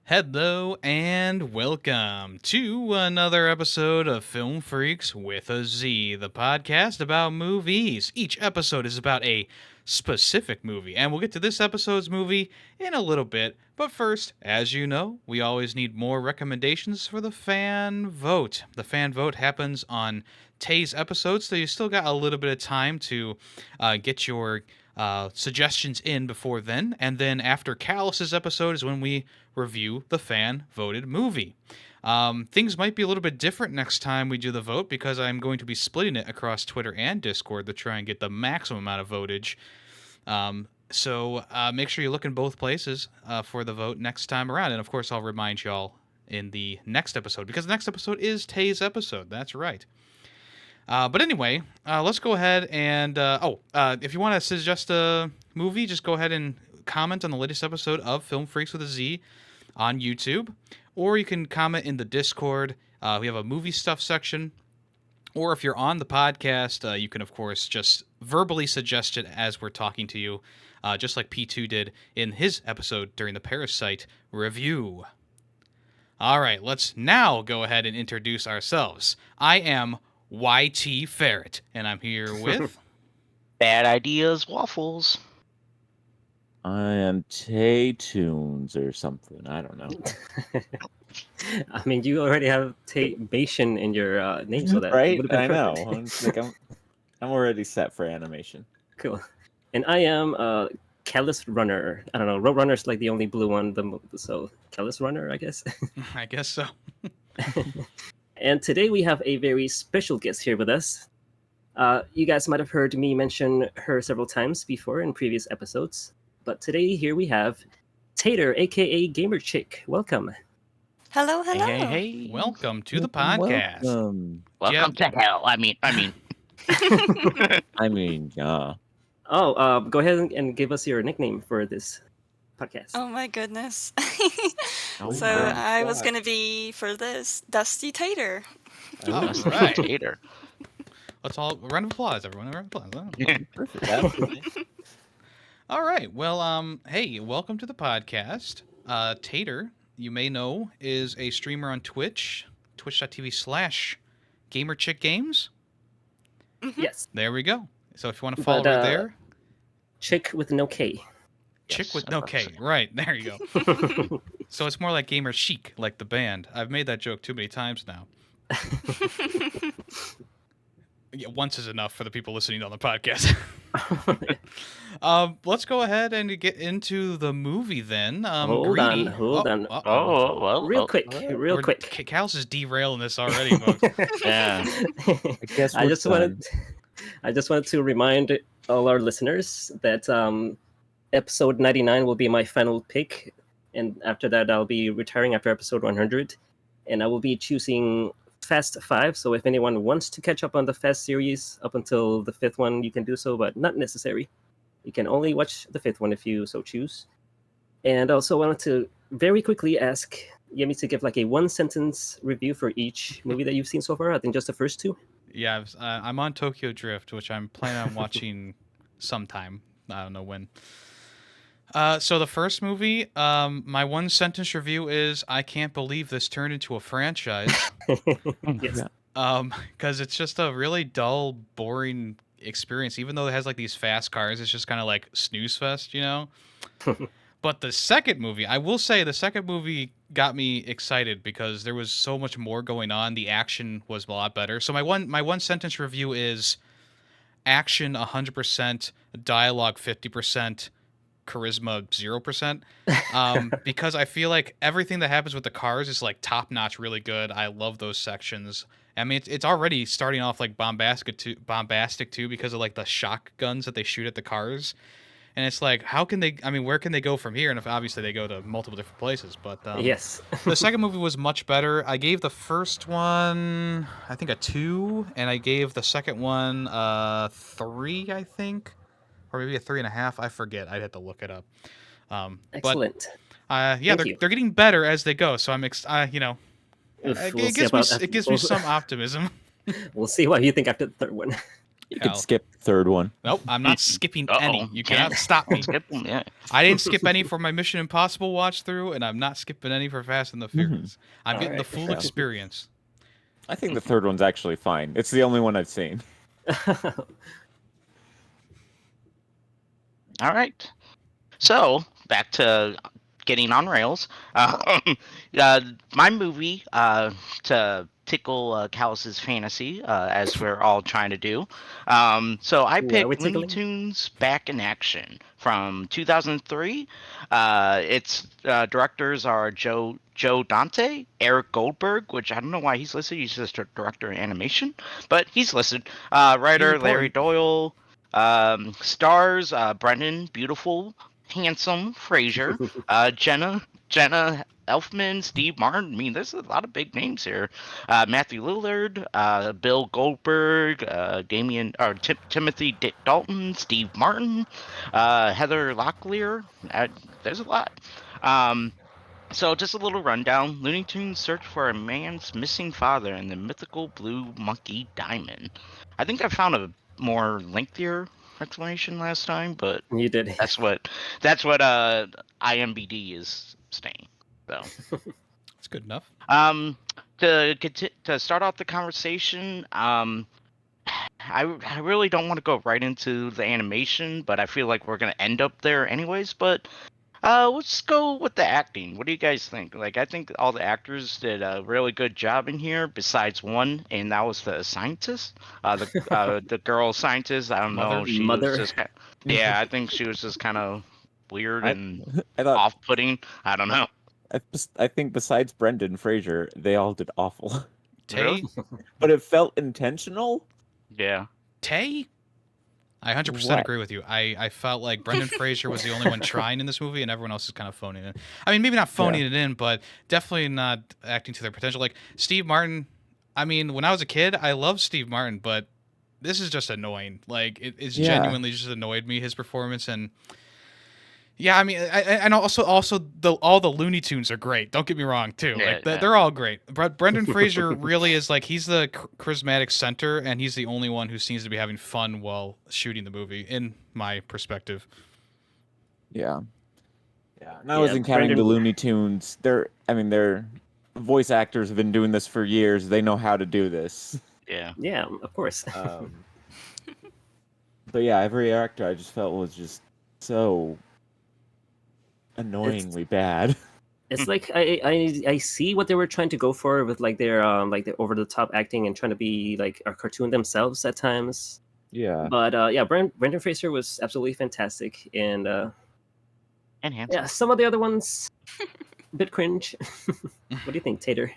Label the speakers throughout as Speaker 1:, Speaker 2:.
Speaker 1: Hello and welcome to another episode of Film Freaks with a Z, the podcast about movies. Each episode is about a specific movie, and we'll get to this episode's movie in a little bit. But first, as you know, we always need more recommendations for the fan vote. The fan vote happens on Tay's episode, so you still got a little bit of time to get your suggestions in before then. And then after Callus's episode is when we review the fan voted movie. Things might be a little bit different next time we do the vote because I'm going to be splitting it across Twitter and Discord to try and get the maximum amount of votage. So make sure you look in both places for the vote next time around. And of course, I'll remind y'all in the next episode because the next episode is Tay's episode. That's right. But anyway, let's go ahead and if you want to suggest a movie, just go ahead and comment on the latest episode of Film Freaks with a Z on YouTube, or you can comment in the Discord. We have a movie stuff section, or if you're on the podcast, you can of course just verbally suggest it as we're talking to you, just like P2 did in his episode during the Parasite review. All right, let's now go ahead and introduce ourselves. I am YT Ferret, and I'm here with
Speaker 2: Bad Ideas Waffles.
Speaker 3: I am Tay Tunes or something. I don't know.
Speaker 4: I mean, you already have Taybation in your name, so that
Speaker 3: right?
Speaker 4: would have been
Speaker 3: I know.
Speaker 4: perfect.
Speaker 3: I'm already set for animation.
Speaker 4: Cool. And I am Callus Runner. I don't know. Roadrunner's like the only blue one, so Callus Runner, I guess.
Speaker 1: I guess so.
Speaker 4: And today we have a very special guest here with us. You guys might have heard me mention her several times before in previous episodes. But today here we have Tater, aka Gamer Chick. Welcome.
Speaker 5: Hello.
Speaker 2: Hey.
Speaker 1: Welcome to the podcast.
Speaker 2: Welcome to hell. I mean.
Speaker 3: I mean, yeah.
Speaker 4: Oh, go ahead and give us your nickname for this podcast.
Speaker 5: Oh my goodness.
Speaker 3: Oh
Speaker 5: So
Speaker 3: my
Speaker 5: I was
Speaker 3: God.
Speaker 5: going to be for this Dusty Tater.
Speaker 1: All
Speaker 2: That's
Speaker 1: right.
Speaker 2: Tater.
Speaker 1: Let's all round of applause, everyone. A round of applause.
Speaker 3: Perfect. Absolutely.
Speaker 1: All right. Well, hey, welcome to the podcast. Tater, you may know, is a streamer on Twitch, twitch.tv/GamerChickGames.
Speaker 4: Yes.
Speaker 1: There we go. So if you want to follow
Speaker 4: But,
Speaker 1: her there,
Speaker 4: Chick with no K.
Speaker 1: Chick
Speaker 2: Yes,
Speaker 1: with no K. Right, there you go. So it's more like Gamer Chic, like the band. I've made that joke too many times now. Yeah, once is enough for the people listening on the podcast. Let's go ahead and get into the movie then.
Speaker 4: Hold on, hold on.
Speaker 2: Oh, well.
Speaker 4: Real quick.
Speaker 1: Cal's is derailing this already, folks.
Speaker 2: Yeah.
Speaker 3: I guess
Speaker 4: I just wanted to remind all our listeners that episode 99 will be my final pick, and after that I'll be retiring after episode 100, and I will be choosing Fast 5. So if anyone wants to catch up on the Fast series up until the 5th one, you can do so, but not necessary. You can only watch the 5th one if you so choose. And also wanted to very quickly ask Yemmy to give like a one-sentence review for each movie that you've seen so far. I think just the first two.
Speaker 1: Yeah, I'm on Tokyo Drift, which I'm planning on watching sometime. I don't know when. So the first movie, my one sentence review is I can't believe this turned into a franchise.
Speaker 4: Yes.
Speaker 1: Because it's just a really dull, boring experience. Even though it has like these fast cars, it's just kind of like snooze fest, you know. But the second movie, I will say, the second movie got me excited because there was so much more going on. The action was a lot better. So my one sentence review is action 100%, dialogue 50%. Charisma 0%, because I feel like everything that happens with the cars is like top notch, really good. I love those sections. I mean, it's already starting off like bombastic too, because of like the shotguns that they shoot at the cars, and it's like, how can they? I mean, where can they go from here? And if obviously they go to multiple different places, but
Speaker 4: Yes.
Speaker 1: the second movie was much better. I gave the first one, I think, a 2, and I gave the second one 3, I think. Or maybe a 3.5. I forget. I'd have to look it up.
Speaker 4: Excellent.
Speaker 1: But
Speaker 4: Thank you.
Speaker 1: they're getting better as they go. So I'm
Speaker 4: Oof,
Speaker 1: it
Speaker 4: we'll see
Speaker 1: gives me
Speaker 4: about that.
Speaker 1: it gives me some optimism.
Speaker 4: We'll see what you think after the third one.
Speaker 3: You
Speaker 1: I'll-
Speaker 3: could skip the third one.
Speaker 1: Nope, I'm not skipping
Speaker 2: Uh-oh,
Speaker 1: any. You
Speaker 2: can't
Speaker 1: cannot stop me.
Speaker 2: skip 'em, yeah.
Speaker 1: I didn't skip any for my Mission Impossible watch through, and I'm not skipping any for Fast and the Furious. I'm getting the
Speaker 4: Alright.
Speaker 1: full
Speaker 3: Yeah.
Speaker 1: experience.
Speaker 3: I think the third one's actually fine. It's the only one I've seen.
Speaker 2: All right. So back to getting on rails. My movie to tickle Callus's fantasy, as we're all trying to do. So I
Speaker 4: Ooh, are we
Speaker 2: picked Looney
Speaker 4: tickling?
Speaker 2: Tunes Back in Action from 2003. Its directors are Joe Dante, Eric Goldberg, which I don't know why he's listed. He's just a director of animation, but he's listed. Writer Larry
Speaker 1: important.
Speaker 2: Doyle. Stars Brendan, beautiful, handsome Fraser, Jenna Elfman, Steve Martin. I mean, there's a lot of big names here. Matthew Lillard, Bill Goldberg, Timothy Dalton, Steve Martin, Heather Locklear. There's a lot. So just a little rundown. Looney Tunes search for a man's missing father in the mythical blue monkey diamond. I think I found a more lengthier explanation last time, but
Speaker 4: You did.
Speaker 2: that's what IMBD is saying. So
Speaker 1: It's good enough.
Speaker 2: to start off the conversation, I really don't want to go right into the animation, but I feel like we're gonna end up there anyways. But let's go with the acting. What do you guys think? Like, I think all the actors did a really good job in here, besides one, and that was the scientist, the girl scientist. I don't know, she
Speaker 4: Mother.
Speaker 2: was just yeah, I think she was just kind of weird and
Speaker 3: I thought.
Speaker 2: off-putting. I don't know.
Speaker 3: I think besides Brendan Fraser, they all did awful.
Speaker 1: Tay,
Speaker 3: But it felt intentional.
Speaker 2: Yeah.
Speaker 1: Tay. I 100%
Speaker 3: What?
Speaker 1: agree with you. I felt like Brendan Fraser was the only one trying in this movie, and everyone else is kind of phoning it in. I mean, maybe not phoning it in, but definitely not acting to their potential. Like Steve Martin. I mean, when I was a kid, I loved Steve Martin, but this is just annoying. Like it's
Speaker 3: Yeah.
Speaker 1: genuinely just annoyed me, his performance. And yeah, I mean, and also all the Looney Tunes are great. Don't get me wrong, too.
Speaker 2: Yeah,
Speaker 1: Like
Speaker 2: yeah.
Speaker 1: they're all great. But Brendan Fraser really is like he's the charismatic center, and he's the only one who seems to be having fun while shooting the movie, in my perspective.
Speaker 3: Yeah. Yeah. And I
Speaker 4: Yeah,
Speaker 3: wasn't counting the
Speaker 4: Brendan-
Speaker 3: Looney Tunes. Their voice actors have been doing this for years. They know how to do this.
Speaker 2: Yeah.
Speaker 4: Yeah, of course.
Speaker 3: So yeah, every actor I just felt was just so annoyingly bad.
Speaker 4: It's like I see what they were trying to go for with like their over the top acting and trying to be like a cartoon themselves at times.
Speaker 3: Yeah.
Speaker 4: But yeah, Brendan Fraser was absolutely fantastic, and
Speaker 2: And handsome.
Speaker 4: yeah, some of the other ones a bit cringe. What do you think, Tater?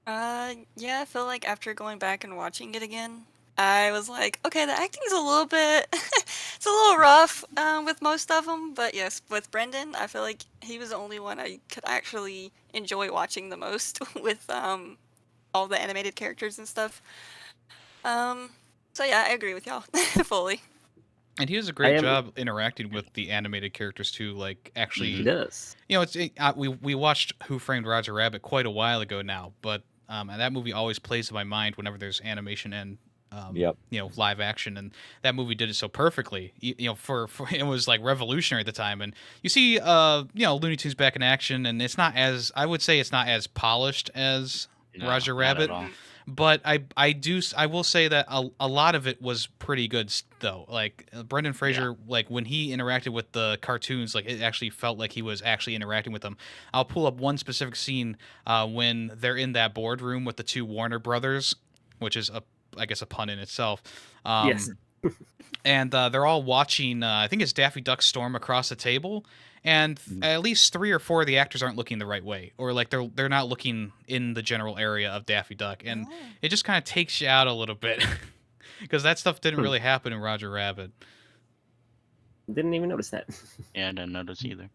Speaker 5: Yeah, I feel like after going back and watching it again, I was like, okay, the acting's a little bit, it's a little rough with most of them, but yes, with Brendan, I feel like he was the only one I could actually enjoy watching the most with all the animated characters and stuff. So yeah, I agree with y'all fully.
Speaker 1: And he does a
Speaker 4: I
Speaker 1: great
Speaker 4: am-
Speaker 1: job interacting with the animated characters too. Like actually,
Speaker 4: He does.
Speaker 1: you know, we watched Who Framed Roger Rabbit quite a while ago now, but and that movie always plays in my mind whenever there's animation and
Speaker 3: Yep.
Speaker 1: you know, live action, and that movie did it so perfectly. You know, for it was like revolutionary at the time. And you see, you know, Looney Tunes back in action, and it's not as, I would say, it's not as polished as
Speaker 2: No,
Speaker 1: Roger
Speaker 2: not
Speaker 1: Rabbit.
Speaker 2: at all.
Speaker 1: But I will say that a lot of it was pretty good though. Like Brendan Fraser, like when he interacted with the cartoons, like it actually felt like he was actually interacting with them. I'll pull up one specific scene when they're in that boardroom with the two Warner brothers, which is I guess a pun in itself.
Speaker 4: Yes.
Speaker 1: And they're all watching. I think it's Daffy Duck storm across the table, and at least 3 or 4 of the actors aren't looking the right way, or like they're not looking in the general area of Daffy Duck, and it just kind of takes you out a little bit because that stuff didn't really happen in Roger Rabbit.
Speaker 4: Didn't even notice that.
Speaker 2: Yeah, I didn't notice either.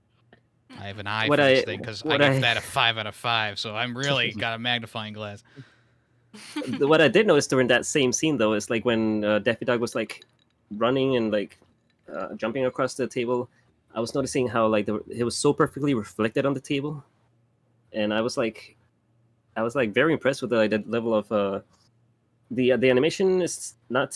Speaker 1: I have an eye
Speaker 4: What
Speaker 1: for this
Speaker 4: I-
Speaker 1: thing because I
Speaker 4: what
Speaker 1: give
Speaker 4: I-
Speaker 1: that a 5 out of 5, so I'm really got a magnifying glass.
Speaker 4: What I did notice during that same scene though is like when Daffy Duck was like running and like jumping across the table. I was noticing how like it was so perfectly reflected on the table, and I was like very impressed with the level of the animation is not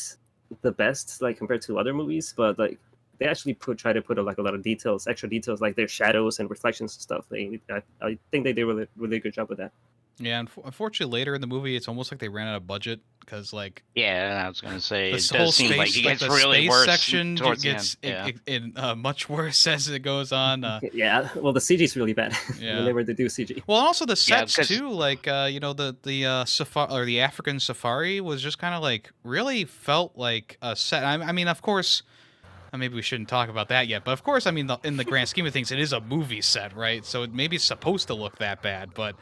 Speaker 4: the best, like compared to other movies, but like they actually try to put like a lot of details, extra details, like their shadows and reflections and stuff. I think they did a really good job with that.
Speaker 1: Yeah, unfortunately, later in the movie, it's almost like they ran out of budget because, like,
Speaker 2: Yeah, I was gonna say
Speaker 1: this
Speaker 2: it
Speaker 1: whole
Speaker 2: does seem like
Speaker 1: space,
Speaker 2: it
Speaker 1: like
Speaker 2: gets
Speaker 1: the
Speaker 2: really
Speaker 1: space
Speaker 2: worse
Speaker 1: section,
Speaker 2: towards the
Speaker 1: gets
Speaker 2: end.
Speaker 1: much worse as it goes on.
Speaker 4: Yeah, well, the CG is really bad
Speaker 1: Yeah.
Speaker 4: whenever they do CG.
Speaker 1: Well, also the sets
Speaker 2: 'cause-
Speaker 1: too, like the safari or the African safari was just kind of like really felt like a set. I mean, of course, maybe we shouldn't talk about that yet, but of course, I mean, in the grand scheme of things, it is a movie set, right? So maybe it's supposed to look that bad, but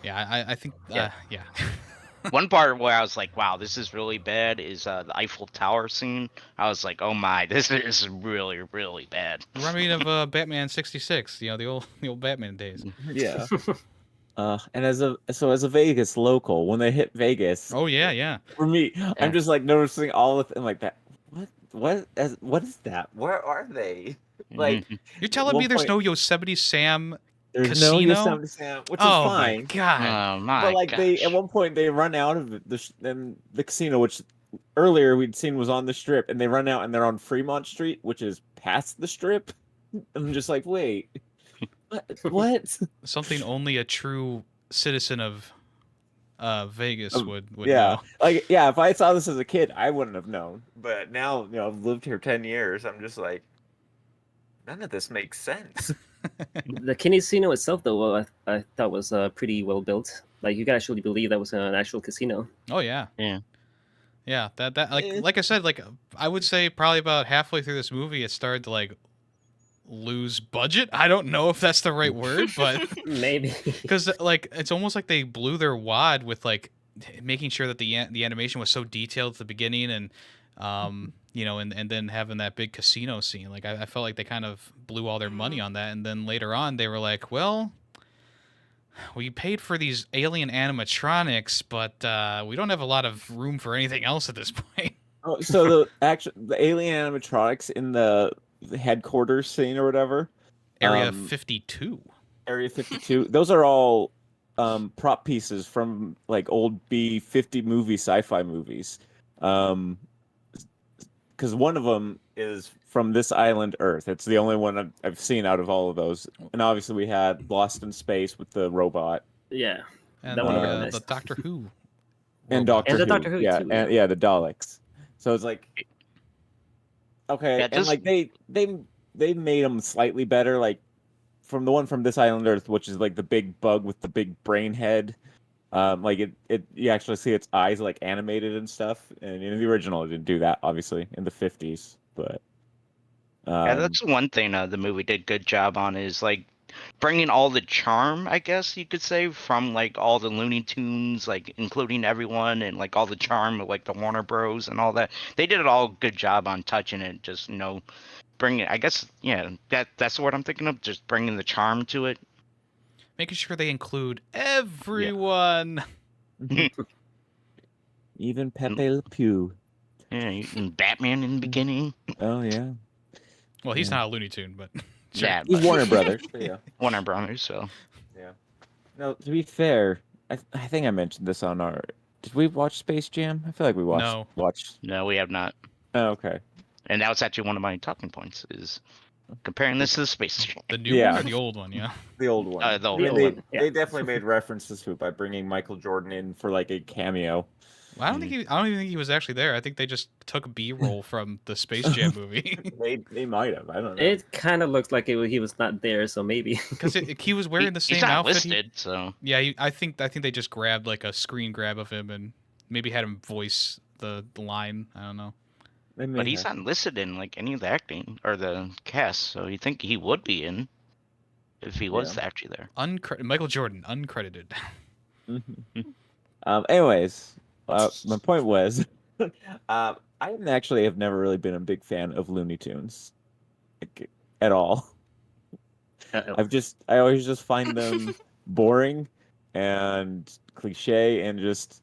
Speaker 1: yeah, I think
Speaker 2: Yeah.
Speaker 1: yeah.
Speaker 2: One part where I was like, "Wow, this is really bad," is the Eiffel Tower scene. I was like, "Oh my, this is really, really bad."
Speaker 1: Remind me of Batman '66, the old Batman days.
Speaker 3: Yeah. And as a Vegas local, when they hit Vegas,
Speaker 1: Oh yeah.
Speaker 3: for me,
Speaker 2: Yeah.
Speaker 3: I'm just like noticing all of them like that. What is that? Where are they? Like,
Speaker 1: You're telling me
Speaker 3: one
Speaker 1: there's
Speaker 3: point-
Speaker 1: no Yosemite Sam
Speaker 3: there's
Speaker 1: casino?
Speaker 3: no Yosemite Sam, which is
Speaker 1: oh
Speaker 3: fine.
Speaker 1: my god.
Speaker 2: Oh my
Speaker 3: But like
Speaker 2: gosh.
Speaker 3: at one point they run out of the casino, which earlier we'd seen was on the strip, and they run out and they're on Fremont Street, which is past the strip. I'm just like, wait, what?
Speaker 1: Something only a true citizen of Vegas would
Speaker 3: Yeah,
Speaker 1: know.
Speaker 3: like if I saw this as a kid, I wouldn't have known. But now, I've lived here 10 years. I'm just like, none of this makes sense.
Speaker 4: The casino itself, though, I thought was pretty well built. Like you could actually believe that was an actual casino.
Speaker 1: Oh yeah.
Speaker 2: Yeah.
Speaker 1: Yeah, that
Speaker 3: Eh.
Speaker 1: like I said, like I would say probably about halfway through this movie it started to like lose budget. I don't know if that's the right word, but
Speaker 4: Maybe.
Speaker 1: because like it's almost like they blew their wad with like making sure that the animation was so detailed at the beginning and and then having that big casino scene. Like I felt like they kind of blew all their money on that, and then later on they were like, well, we paid for these alien animatronics, but we don't have a lot of room for anything else at this point.
Speaker 3: Oh, so the alien animatronics in the headquarters scene or whatever,
Speaker 1: Area 52.
Speaker 3: Area 52, those are all prop pieces from like old B-50 movie sci-fi movies. Because one of them is from this island Earth. It's the only one I've seen out of all of those. And obviously we had Lost in Space with the robot.
Speaker 4: Yeah.
Speaker 1: And
Speaker 4: That one
Speaker 3: I
Speaker 1: the
Speaker 4: missed.
Speaker 1: Doctor Who.
Speaker 3: And
Speaker 1: robot.
Speaker 3: Doctor
Speaker 4: And the
Speaker 3: Who.
Speaker 4: Doctor Who,
Speaker 3: yeah,
Speaker 4: too,
Speaker 3: and
Speaker 4: yeah.
Speaker 3: the Daleks. So it's like, okay,
Speaker 2: Yeah,
Speaker 3: and
Speaker 2: just-
Speaker 3: like they made them slightly better, like from the one from this island Earth, which is like the big bug with the big brain head. Like it you actually see its eyes like animated and stuff. And in the original, it didn't do that, obviously, in the 50s. But
Speaker 2: Yeah, that's one thing the movie did good job on is like bringing all the charm, I guess you could say, from like all the Looney Tunes, like including everyone and like all the charm of like the Warner Bros. And all that. They did it all good job on touching it, just bringing. I guess that's what I'm thinking of, just bringing the charm to it.
Speaker 1: Making sure they include everyone.
Speaker 3: even Pepe Le Pew.
Speaker 2: Yeah, and Batman in the beginning.
Speaker 3: Oh yeah,
Speaker 1: Well, he's
Speaker 3: Yeah.
Speaker 1: not a Looney Tune, but sure.
Speaker 2: Yeah,
Speaker 3: he's
Speaker 2: but
Speaker 3: Warner Brothers. But yeah.
Speaker 2: Warner Brothers. So
Speaker 3: No, to be fair, I think I mentioned this on our. Did we watch Space Jam? I feel like we
Speaker 1: No.
Speaker 3: watched.
Speaker 2: no, we have not.
Speaker 3: Oh, okay.
Speaker 2: And that was actually one of my talking points is comparing this to the Space Jam.
Speaker 1: The new
Speaker 3: Yeah.
Speaker 1: one or the old one, yeah.
Speaker 3: The old one.
Speaker 2: The old
Speaker 3: I mean,
Speaker 4: one.
Speaker 3: they,
Speaker 4: Yeah.
Speaker 3: they definitely made references to it by bringing Michael Jordan in for like a cameo.
Speaker 1: Well, I don't even think he was actually there. I think they just took B-roll from the Space Jam movie
Speaker 3: They might have. I don't know.
Speaker 4: It kind of looked like he was not there, so maybe.
Speaker 1: because he was wearing the same
Speaker 2: He's not
Speaker 1: outfit.
Speaker 2: listed, so
Speaker 1: Yeah, I think they just grabbed like a screen grab of him and maybe had him voice the line. I don't know.
Speaker 3: They may
Speaker 2: but he's
Speaker 3: have.
Speaker 2: not listed in like any of the acting or the cast, so you think he would be in if he was actually there.
Speaker 1: Michael Jordan, uncredited.
Speaker 3: Anyways, my point was, I actually have never really been a big fan of Looney Tunes, like, at all.
Speaker 4: Uh-oh.
Speaker 3: I always just find them boring and cliche and just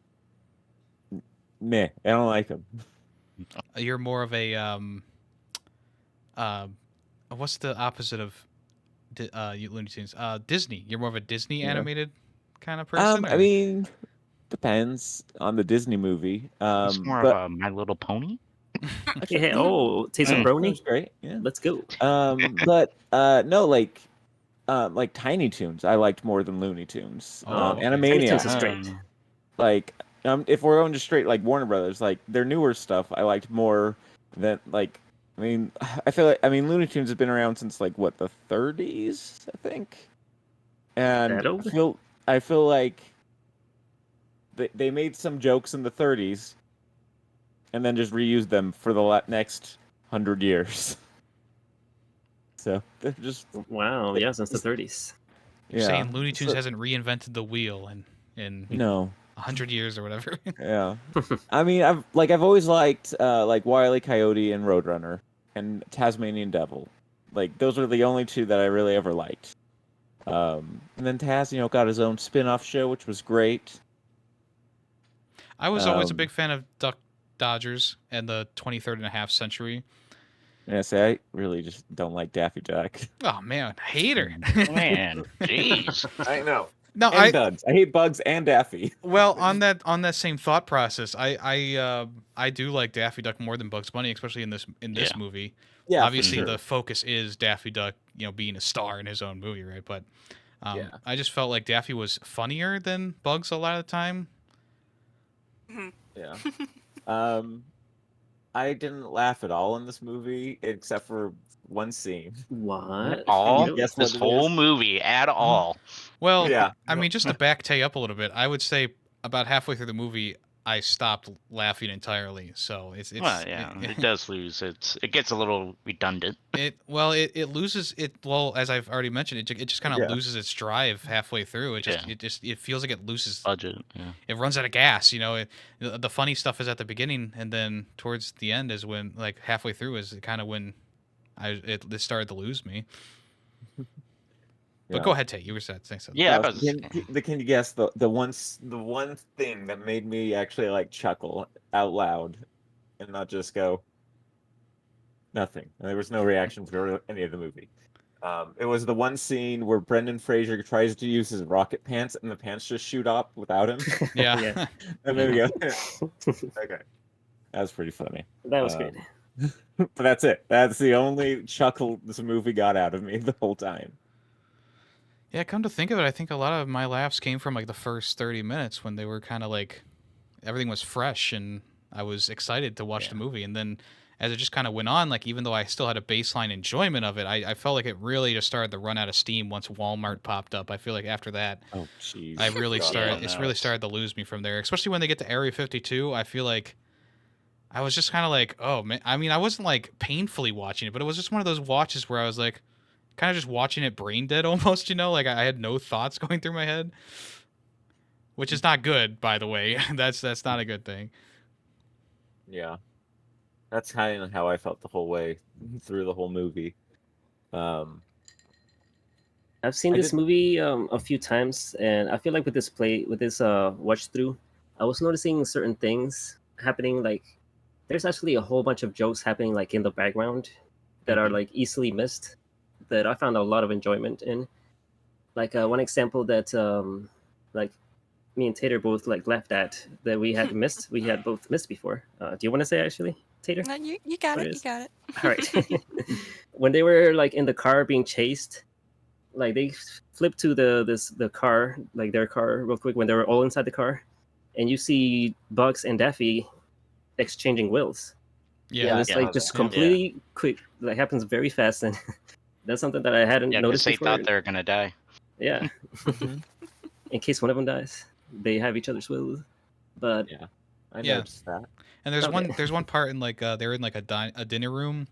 Speaker 3: meh. I don't like them.
Speaker 1: You're more of a what's the opposite of Looney Tunes? Disney. You're more of a Disney
Speaker 3: Yeah.
Speaker 1: animated kind of person.
Speaker 3: I
Speaker 1: or-
Speaker 3: mean, depends on the Disney movie.
Speaker 2: It's more
Speaker 3: but
Speaker 2: of a My Little Pony.
Speaker 4: Hey, oh, taste of
Speaker 3: That
Speaker 4: brony.
Speaker 3: was great. Yeah.
Speaker 4: Let's go.
Speaker 3: But no, like Tiny Toons, I liked more than Looney Tunes.
Speaker 1: Oh, okay.
Speaker 4: Tiny Toons
Speaker 3: Animaniacs,
Speaker 4: is great.
Speaker 3: like if we're going just straight like Warner Brothers, like their newer stuff, I liked more than like. I mean, I feel like Looney Tunes has been around since like what, the 30s, I think, and
Speaker 4: That old?
Speaker 3: I feel like they made some jokes in the 30s, and then just reused them for the next 100 years. So they're just
Speaker 4: Wow, yeah, since the 30s.
Speaker 1: You're saying Looney Tunes
Speaker 3: so-
Speaker 1: hasn't reinvented the wheel in
Speaker 3: no.
Speaker 1: 100 years or whatever.
Speaker 3: Yeah. I mean, I've always liked like Wile E. Coyote and Roadrunner and Tasmanian Devil. Like those are the only two that I really ever liked. And then Taz, got his own spin-off show, which was great.
Speaker 1: I was always a
Speaker 3: Um,
Speaker 1: big fan of Duck Dodgers and the 23rd and a half century.
Speaker 3: Yeah, say I really just don't like Daffy Duck.
Speaker 1: Oh man, hater.
Speaker 2: Man, jeez.
Speaker 3: I know.
Speaker 1: No,
Speaker 3: And Bugs. I hate Bugs and Daffy.
Speaker 1: well, on that same thought process, I do like Daffy Duck more than Bugs Bunny, especially in this
Speaker 2: Yeah.
Speaker 1: movie.
Speaker 3: Yeah,
Speaker 1: Obviously,
Speaker 3: for sure.
Speaker 1: the focus is Daffy Duck, being a star in his own movie, right? But
Speaker 3: Yeah.
Speaker 1: I just felt like Daffy was funnier than Bugs a lot of the time.
Speaker 3: Yeah. I didn't laugh at all in this movie except for one scene.
Speaker 4: What?
Speaker 2: All
Speaker 4: Really?
Speaker 3: Guess what
Speaker 2: this
Speaker 3: it
Speaker 2: whole
Speaker 3: is?
Speaker 2: movie at all.
Speaker 1: Well,
Speaker 3: Yeah.
Speaker 1: I mean, just to back Tay up a little bit, I would say about halfway through the movie, I stopped laughing entirely. So it's
Speaker 2: Well, yeah, it does lose. It gets a little redundant.
Speaker 1: it loses it. Well, as I've already mentioned, it just kind of
Speaker 3: Yeah.
Speaker 1: loses its drive halfway through.
Speaker 2: Yeah.
Speaker 1: It feels like it loses.
Speaker 2: Budget. Yeah.
Speaker 1: It runs out of gas. The funny stuff is at the beginning, and then towards the end is when, like halfway through, is kind of when it started to lose me. But
Speaker 3: Yeah.
Speaker 1: go ahead, Tate. You were saying something.
Speaker 2: Yeah,
Speaker 3: Uh,
Speaker 2: but
Speaker 3: can you guess the one thing that made me actually like chuckle out loud and not just go nothing? There was no reaction for any of the movie. It was the one scene where Brendan Fraser tries to use his rocket pants and the pants just shoot up without him.
Speaker 1: Yeah.
Speaker 4: Yeah.
Speaker 3: And then we go, okay, that was pretty funny.
Speaker 4: That was
Speaker 3: Um,
Speaker 4: great.
Speaker 3: But that's it. That's the only chuckle this movie got out of me the whole time.
Speaker 1: Yeah, come to think of it, I think a lot of my laughs came from like the first 30 minutes when they were kind of like everything was fresh and I was excited to watch the movie. And then as it just kind of went on, like even though I still had a baseline enjoyment of it, I felt like it really just started to run out of steam once Walmart popped up. I feel like after that,
Speaker 3: Oh, jeez.
Speaker 1: I really
Speaker 3: God.
Speaker 1: started.
Speaker 2: Yeah,
Speaker 1: It's
Speaker 2: no,
Speaker 1: really
Speaker 2: it's-
Speaker 1: started to lose me from there, especially when they get to Area 52. I feel like I was just kind of like, oh man. I mean, I wasn't like painfully watching it, but it was just one of those watches where I was like, kind of just watching it brain dead almost. Like I had no thoughts going through my head, which is not good, by the way. That's not a good thing.
Speaker 3: Yeah. That's kind of how I felt the whole way through the whole movie.
Speaker 4: I've seen
Speaker 3: I
Speaker 4: this
Speaker 3: did-
Speaker 4: movie a few times, and I feel like with this watch through, I was noticing certain things happening. Like, there's actually a whole bunch of jokes happening like in the background that are like easily missed. That I found a lot of enjoyment in. Like one example that like me and Tater both like laughed at that we had missed. We had both missed before. Do you want to say actually, Tater?
Speaker 5: No, you got
Speaker 4: What
Speaker 5: it. You
Speaker 4: is-
Speaker 5: got it.
Speaker 4: All right. When they were like in the car being chased, like they flipped to the car, like their car, real quick when they were all inside the car, and you see Bugs and Daffy exchanging wills.
Speaker 1: Yeah.
Speaker 4: And it's
Speaker 3: Yeah,
Speaker 4: like just
Speaker 3: yeah.
Speaker 4: completely quick. Like happens very fast, and that's something that I hadn't
Speaker 2: Yeah, because
Speaker 4: noticed
Speaker 2: they
Speaker 4: before.
Speaker 2: thought they were gonna die.
Speaker 4: Yeah, in case one of them dies, they have each other's wills. But
Speaker 3: Yeah. I
Speaker 1: Yeah.
Speaker 3: noticed that.
Speaker 1: And there's
Speaker 4: Okay.
Speaker 1: there's one part in like they're in like a dinner room,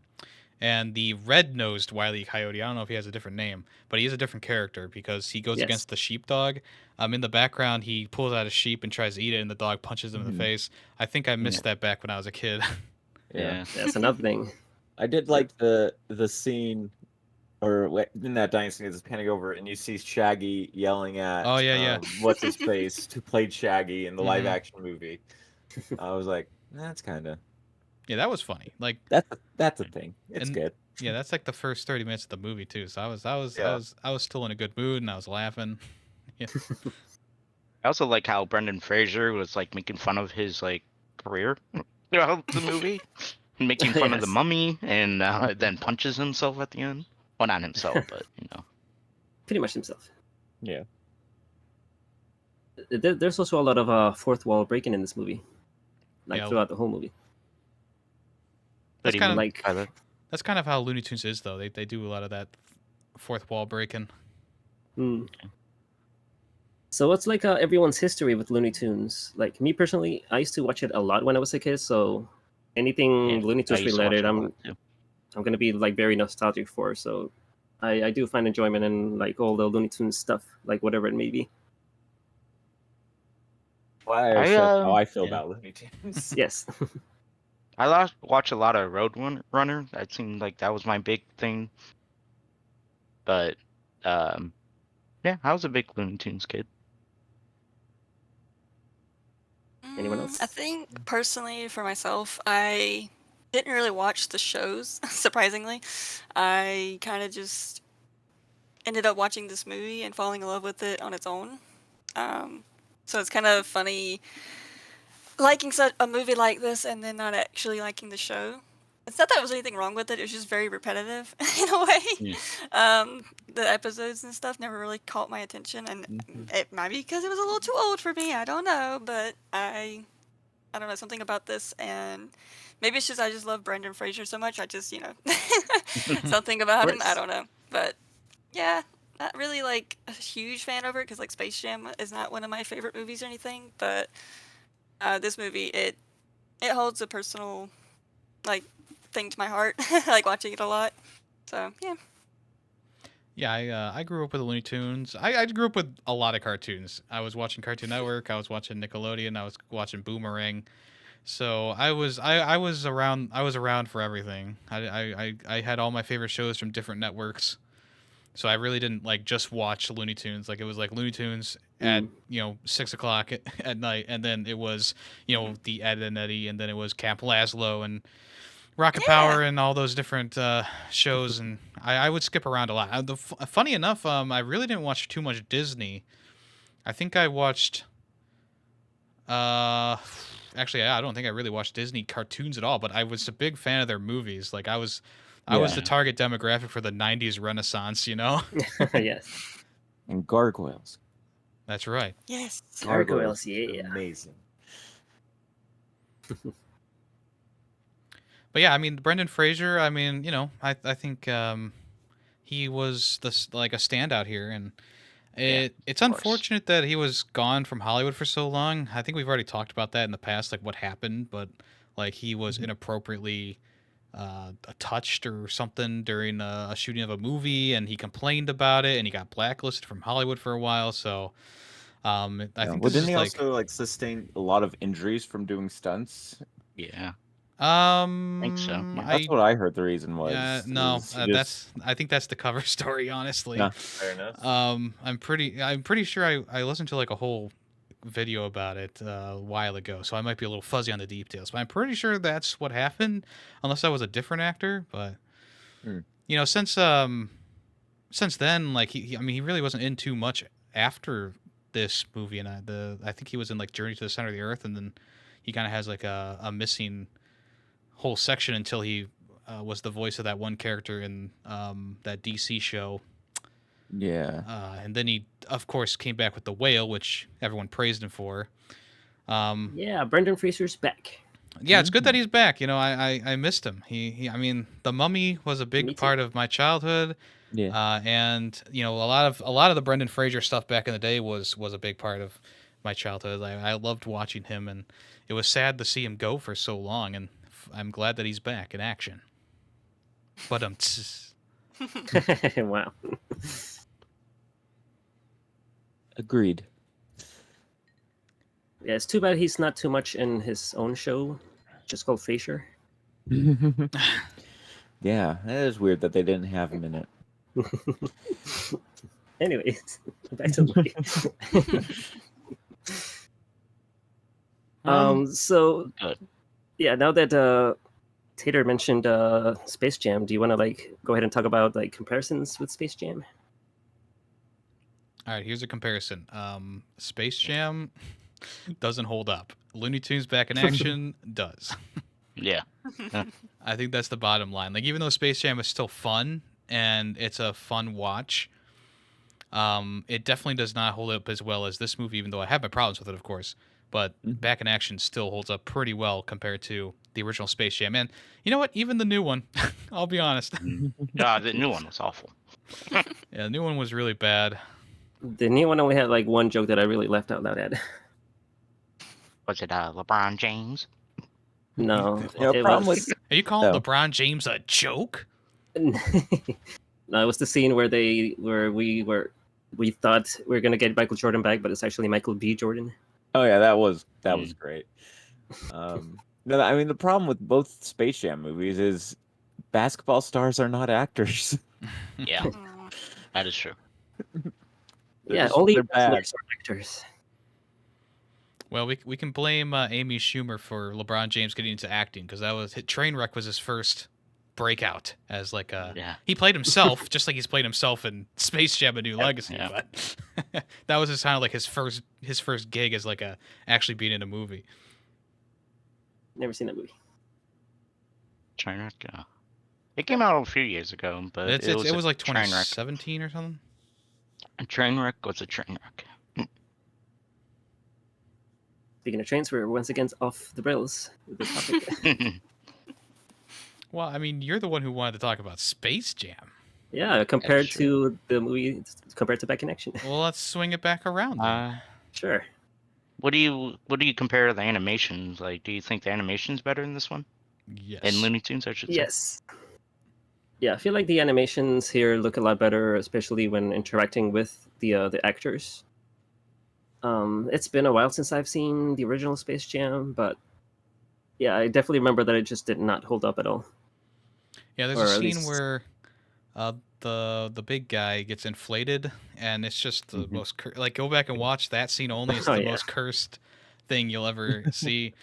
Speaker 1: and the red-nosed Wile E. Coyote. I don't know if he has a different name, but he is a different character because he goes
Speaker 4: Yes.
Speaker 1: against the sheepdog. In the background, he pulls out a sheep and tries to eat it, and the dog punches him in
Speaker 3: Mhm.
Speaker 1: the face. I think I missed that back when I was a kid.
Speaker 2: Yeah.
Speaker 4: that's another thing.
Speaker 3: I did like the scene, or in that dining scene, it's panning over and you see Shaggy yelling at
Speaker 1: Oh, yeah.
Speaker 3: what's his face who played Shaggy in the live
Speaker 1: Mhm.
Speaker 3: action movie. I was like, that's kind of
Speaker 1: Yeah, that was funny. Like,
Speaker 3: that's a thing. It's
Speaker 1: And-
Speaker 3: good.
Speaker 1: yeah, that's like the first 30 minutes of the movie too. So
Speaker 3: Yeah.
Speaker 1: I was still in a good mood and I was laughing.
Speaker 2: I also like how Brendan Fraser was like making fun of his like career throughout the movie. making fun of the
Speaker 4: Yes.
Speaker 2: mummy, and then punches himself at the end. Well, not himself, but
Speaker 4: Pretty much himself.
Speaker 3: Yeah.
Speaker 4: There's also a lot of fourth wall breaking in this movie, like
Speaker 1: Yeah.
Speaker 4: throughout the whole movie.
Speaker 1: That's
Speaker 2: What do you
Speaker 1: kind of
Speaker 2: mean
Speaker 4: like-
Speaker 2: by that?
Speaker 1: That's kind of how Looney Tunes is, though. They do a lot of that fourth wall breaking.
Speaker 4: Hmm. So what's like everyone's history with Looney Tunes? Like me personally, I used to watch it a lot when I was a kid. So anything
Speaker 2: Yeah,
Speaker 4: Looney
Speaker 2: I
Speaker 4: Tunes
Speaker 2: used to watch
Speaker 4: related,
Speaker 2: it a
Speaker 4: I'm
Speaker 2: lot, too.
Speaker 4: gonna be like very nostalgic for. So I do find enjoyment in like all the Looney Tunes stuff, like whatever it may be.
Speaker 3: Why
Speaker 2: I,
Speaker 3: how I feel
Speaker 2: yeah.
Speaker 3: about Looney Tunes.
Speaker 4: Yes.
Speaker 2: I watch a lot of Runner. That seemed like that was my big thing. But yeah, I was a big Looney Tunes kid.
Speaker 4: Anyone else?
Speaker 5: I think personally for myself, I didn't really watch the shows, surprisingly. I kind of just ended up watching this movie and falling in love with it on its own. So it's kind of funny liking such a movie like this and then not actually liking the show. It's not that there was anything wrong with it, it was just very repetitive in a way.
Speaker 2: Yeah.
Speaker 5: The episodes and stuff never really caught my attention, and
Speaker 3: Mhm.
Speaker 5: it might be because it was a little too old for me. I don't know, but I don't know, something about this, and maybe it's just I just love Brendan Fraser so much. I just, something about him. I
Speaker 4: course.
Speaker 5: don't know, but yeah, not really like a huge fan over it because like Space Jam is not one of my favorite movies or anything. But this movie, it holds a personal like thing to my heart. I like watching it a lot. So yeah.
Speaker 1: Yeah, I grew up with the Looney Tunes. I grew up with a lot of cartoons. I was watching Cartoon Network. I was watching Nickelodeon. I was watching Boomerang. So I was around. I was around for everything. I had all my favorite shows from different networks. So I really didn't like just watch Looney Tunes. Like it was like Looney Tunes at 6 o'clock at night, and then it was the Ed and Eddie, and then it was Camp Lazlo and Rocket
Speaker 5: Yeah.
Speaker 1: Power and all those different shows, and I would skip around a lot. Funny enough, I really didn't watch too much Disney. I think I watched. Actually, I don't think I really watched Disney cartoons at all. But I was a big fan of their movies. Like I was the
Speaker 2: Yeah.
Speaker 1: target demographic for the '90s Renaissance.
Speaker 4: Yes.
Speaker 3: And Gargoyles.
Speaker 1: That's right.
Speaker 5: Yes.
Speaker 4: Gargoyles, yeah.
Speaker 3: Amazing.
Speaker 1: But yeah, I mean Brendan Fraser. I mean, I think he was like a standout here, and it's
Speaker 2: of course.
Speaker 1: unfortunate that he was gone from Hollywood for so long. I think we've already talked about that in the past, like what happened, but like he was inappropriately touched or something during a shooting of a movie, and he complained about it, and he got blacklisted from Hollywood for a while. So I think
Speaker 3: Well,
Speaker 1: this
Speaker 3: didn't
Speaker 1: is
Speaker 3: he
Speaker 1: like
Speaker 3: also sustain a lot of injuries from doing stunts?
Speaker 2: Yeah.
Speaker 1: think
Speaker 2: so, yeah.
Speaker 3: That's what I heard the reason was.
Speaker 1: Yeah, no,
Speaker 3: is he just-
Speaker 1: I think that's the cover story, honestly.
Speaker 3: Yeah, fair enough.
Speaker 1: I'm pretty sure I listened to like a whole video about it a while ago, so I might be a little fuzzy on the details, but I'm pretty sure that's what happened, unless that was a different actor. But
Speaker 3: Hmm.
Speaker 1: since then, like he I mean, he really wasn't in too much after this movie, and I think he was in like Journey to the Center of the Earth, and then he kind of has like a missing whole section until he was the voice of that one character in that DC show.
Speaker 3: Yeah.
Speaker 1: And then he, of course, came back with The Whale, which everyone praised him for.
Speaker 4: Yeah, Brendan Fraser's back.
Speaker 1: Yeah, it's good that he's back. I missed him. I mean, The Mummy was a
Speaker 4: Me
Speaker 1: big
Speaker 4: too.
Speaker 1: part of my childhood.
Speaker 3: Yeah.
Speaker 1: And a lot of the Brendan Fraser stuff back in the day was a big part of my childhood. I loved watching him, and it was sad to see him go for so long. And I'm glad that he's back in action. But
Speaker 4: Wow.
Speaker 3: Agreed.
Speaker 4: Yeah, it's too bad he's not too much in his own show, just called Frasier.
Speaker 3: Yeah, it is weird that they didn't have him in it.
Speaker 4: Anyways, back to the movie. So
Speaker 2: Good.
Speaker 4: yeah, now that Tater mentioned Space Jam, do you want to like go ahead and talk about like comparisons with Space Jam?
Speaker 1: All right, here's a comparison. Space Jam doesn't hold up. Looney Tunes back in action does.
Speaker 2: Yeah.
Speaker 1: I think that's the bottom line. Like, even though Space Jam is still fun and it's a fun watch, it definitely does not hold up as well as this movie, even though I have my problems with it, of course. But
Speaker 3: Mhm.
Speaker 1: Back in Action still holds up pretty well compared to the original Space Jam. And you know what? Even the new one, I'll be honest.
Speaker 2: The new one was awful.
Speaker 1: Yeah, the new one was really bad.
Speaker 4: The new one only had like one joke that I really laughed out loud at.
Speaker 2: Was it LeBron James?
Speaker 4: No,
Speaker 3: You know,
Speaker 4: it
Speaker 3: problem
Speaker 4: was.
Speaker 3: with
Speaker 1: Are you calling
Speaker 3: No.
Speaker 1: LeBron James a joke?
Speaker 4: No, it was the scene where we thought we were gonna get Michael Jordan back, but it's actually Michael B. Jordan.
Speaker 3: Oh yeah, that was
Speaker 2: Mm.
Speaker 3: great. No, I mean the problem with both Space Jam movies is basketball stars are not actors.
Speaker 2: Yeah,
Speaker 5: Mm.
Speaker 2: that is true.
Speaker 4: Yeah,
Speaker 3: just-
Speaker 4: only
Speaker 3: they're bad.
Speaker 4: wrestlers are actors.
Speaker 1: Well, we can blame Amy Schumer for LeBron James getting into acting, because Trainwreck was his first breakout as like a.
Speaker 2: Yeah.
Speaker 1: He played himself just like he's played himself in Space Jam: A New Legacy,
Speaker 2: yeah.
Speaker 1: but that was kind of like his first gig as like actually being in a movie.
Speaker 4: Never seen that movie.
Speaker 2: Trainwreck. It came out a few years ago, but
Speaker 1: It
Speaker 2: it
Speaker 1: was like
Speaker 2: Trainwreck.
Speaker 1: 2017 or something.
Speaker 2: A Trainwreck was a Trainwreck.
Speaker 4: Speaking of trains, we're once again off the rails with the topic.
Speaker 1: Well, I mean, you're the one who wanted to talk about Space Jam.
Speaker 4: Yeah, compared
Speaker 2: true.
Speaker 4: to the movie, compared to Back in Action.
Speaker 1: Well, let's swing it back around. Then.
Speaker 4: Sure.
Speaker 2: What do you compare the animations? Like, do you think the animation's better in this one?
Speaker 1: Yes.
Speaker 2: In Looney Tunes, I should say.
Speaker 4: Yes. Yeah, I feel like the animations here look a lot better, especially when interacting with the actors. It's been a while since I've seen the original Space Jam, but yeah, I definitely remember that it just did not hold up at all.
Speaker 1: Yeah, there's
Speaker 4: Or
Speaker 1: a
Speaker 4: at
Speaker 1: scene
Speaker 4: least-
Speaker 1: where the big guy gets inflated, and it's just the
Speaker 3: Mhm.
Speaker 1: most like go back and watch that scene only. It's
Speaker 4: Oh,
Speaker 1: the
Speaker 4: yeah.
Speaker 1: most cursed thing you'll ever see.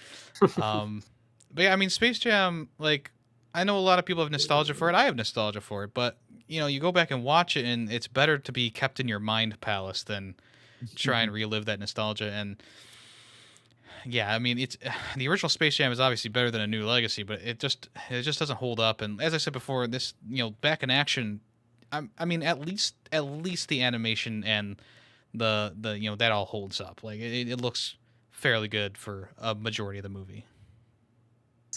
Speaker 1: But yeah, I mean, Space Jam. Like, I know a lot of people have nostalgia for it. I have nostalgia for it, but you know, you go back and watch it, and it's better to be kept in your mind palace than try and relive that nostalgia. And yeah, I mean, it's the original Space Jam is obviously better than A New Legacy, but it just doesn't hold up. And as I said before, this, you know, Back in Action, I mean, at least the animation and the you know, that all holds up. Like it looks fairly good for a majority of the movie.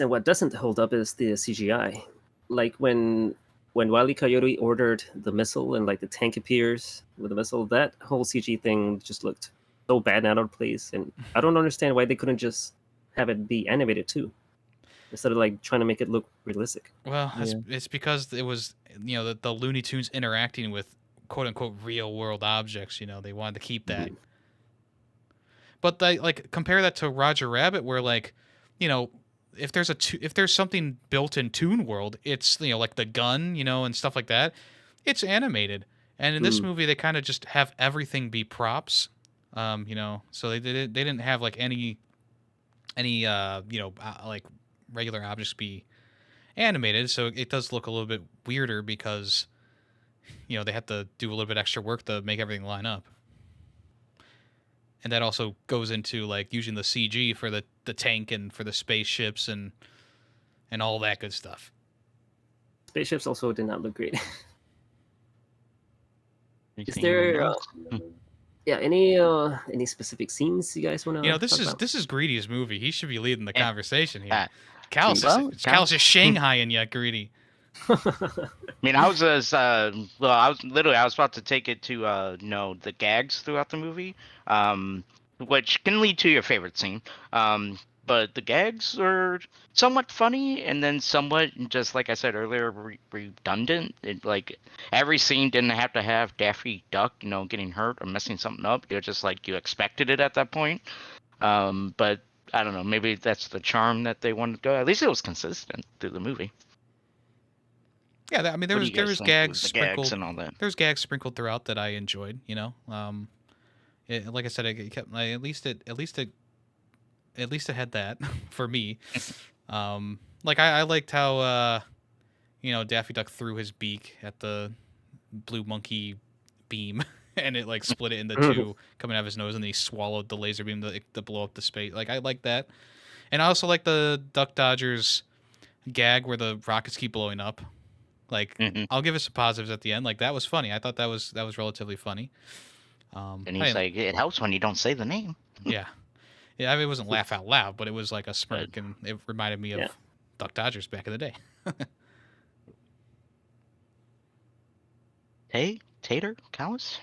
Speaker 4: And what doesn't hold up is the CGI. Like when Wile E. Coyote ordered the missile and like the tank appears with the missile, that whole CG thing just looked so bad and out of place. And I don't understand why they couldn't just have it be animated too, instead of like trying to make it look realistic.
Speaker 1: Well,
Speaker 3: Yeah.
Speaker 1: it's because it was, you know, the Looney Tunes interacting with quote unquote real world objects. You know, they wanted to keep that. But they like compare that to Roger Rabbit, where like, you know, if there's something built in Toon World, it's, you know, like the gun, you know, and stuff like that. It's animated, and in this movie they kind of just have everything be props. You know, so they didn't have like any you know, like regular objects be animated, so it does look a little bit weirder because, you know, they have to do a little bit extra work to make everything line up. And that also goes into like using the CG for the tank and for the spaceships and all that good stuff.
Speaker 4: Spaceships also did not look great. Is
Speaker 2: Anything
Speaker 4: there
Speaker 2: else?
Speaker 4: yeah, any specific scenes you guys want to
Speaker 1: You know, this is Greedy's movie. He should be leading the
Speaker 2: Yeah.
Speaker 1: conversation here.
Speaker 2: Uh,
Speaker 1: Cal's
Speaker 2: well,
Speaker 1: just Shanghaiing you, Greedy.
Speaker 2: I mean, I was I was about to take it to you know, the gags throughout the movie, which can lead to your favorite scene. But the gags are somewhat funny and then somewhat, just like I said earlier, redundant. Like every scene didn't have to have Daffy Duck, you know, getting hurt or messing something up. You're just like, you expected it at that point. But I don't know, maybe that's the charm that they wanted to go. At least it was consistent through the movie.
Speaker 1: Yeah, I mean, there
Speaker 2: What do
Speaker 1: was
Speaker 2: you guys think
Speaker 1: gags
Speaker 2: with the gags
Speaker 1: sprinkled.
Speaker 2: and all that.
Speaker 1: There's gags sprinkled throughout that I enjoyed. You know, like I said, it kept at least it had that for me. Like I liked how you know, Daffy Duck threw his beak at the blue monkey beam and it like split it into two coming out of his nose, and then he swallowed the laser beam to blow up the space. Like I like that, and I also like the Duck Dodgers gag where the rockets keep blowing up. Like,
Speaker 2: Mhm.
Speaker 1: I'll give it some positives at the end. Like, that was funny. I thought that was relatively funny.
Speaker 2: And he's like, it helps when you don't say the name.
Speaker 1: yeah, yeah. I mean, it wasn't laugh out loud, but it was like a
Speaker 2: But
Speaker 1: smirk, and it reminded me of
Speaker 4: Yeah.
Speaker 1: Duck Dodgers back in the day.
Speaker 2: hey, Tater, Callus?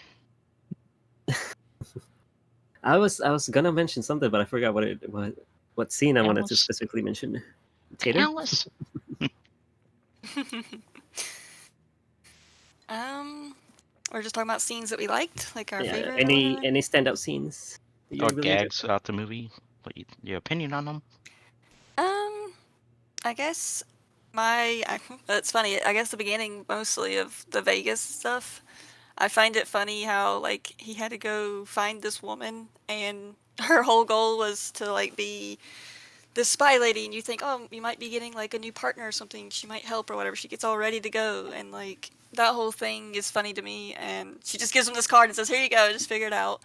Speaker 4: I was gonna mention something, but I forgot what scene I wanted to
Speaker 2: Alice.
Speaker 4: specifically mention. Tater.
Speaker 2: Callus.
Speaker 5: We're just talking about scenes that we liked, like our
Speaker 4: Yeah.
Speaker 5: favorite.
Speaker 4: Any standout scenes? that you
Speaker 2: Or
Speaker 4: really enjoyed?
Speaker 2: gags about the movie. What your opinion on them?
Speaker 5: I guess it's funny. I guess the beginning mostly of the Vegas stuff. I find it funny how like he had to go find this woman, and her whole goal was to like be this spy lady, and you think, oh, you might be getting like a new partner or something. She might help or whatever. She gets all ready to go, and like that whole thing is funny to me. And she just gives him this card and says, "Here you go, just figure it out."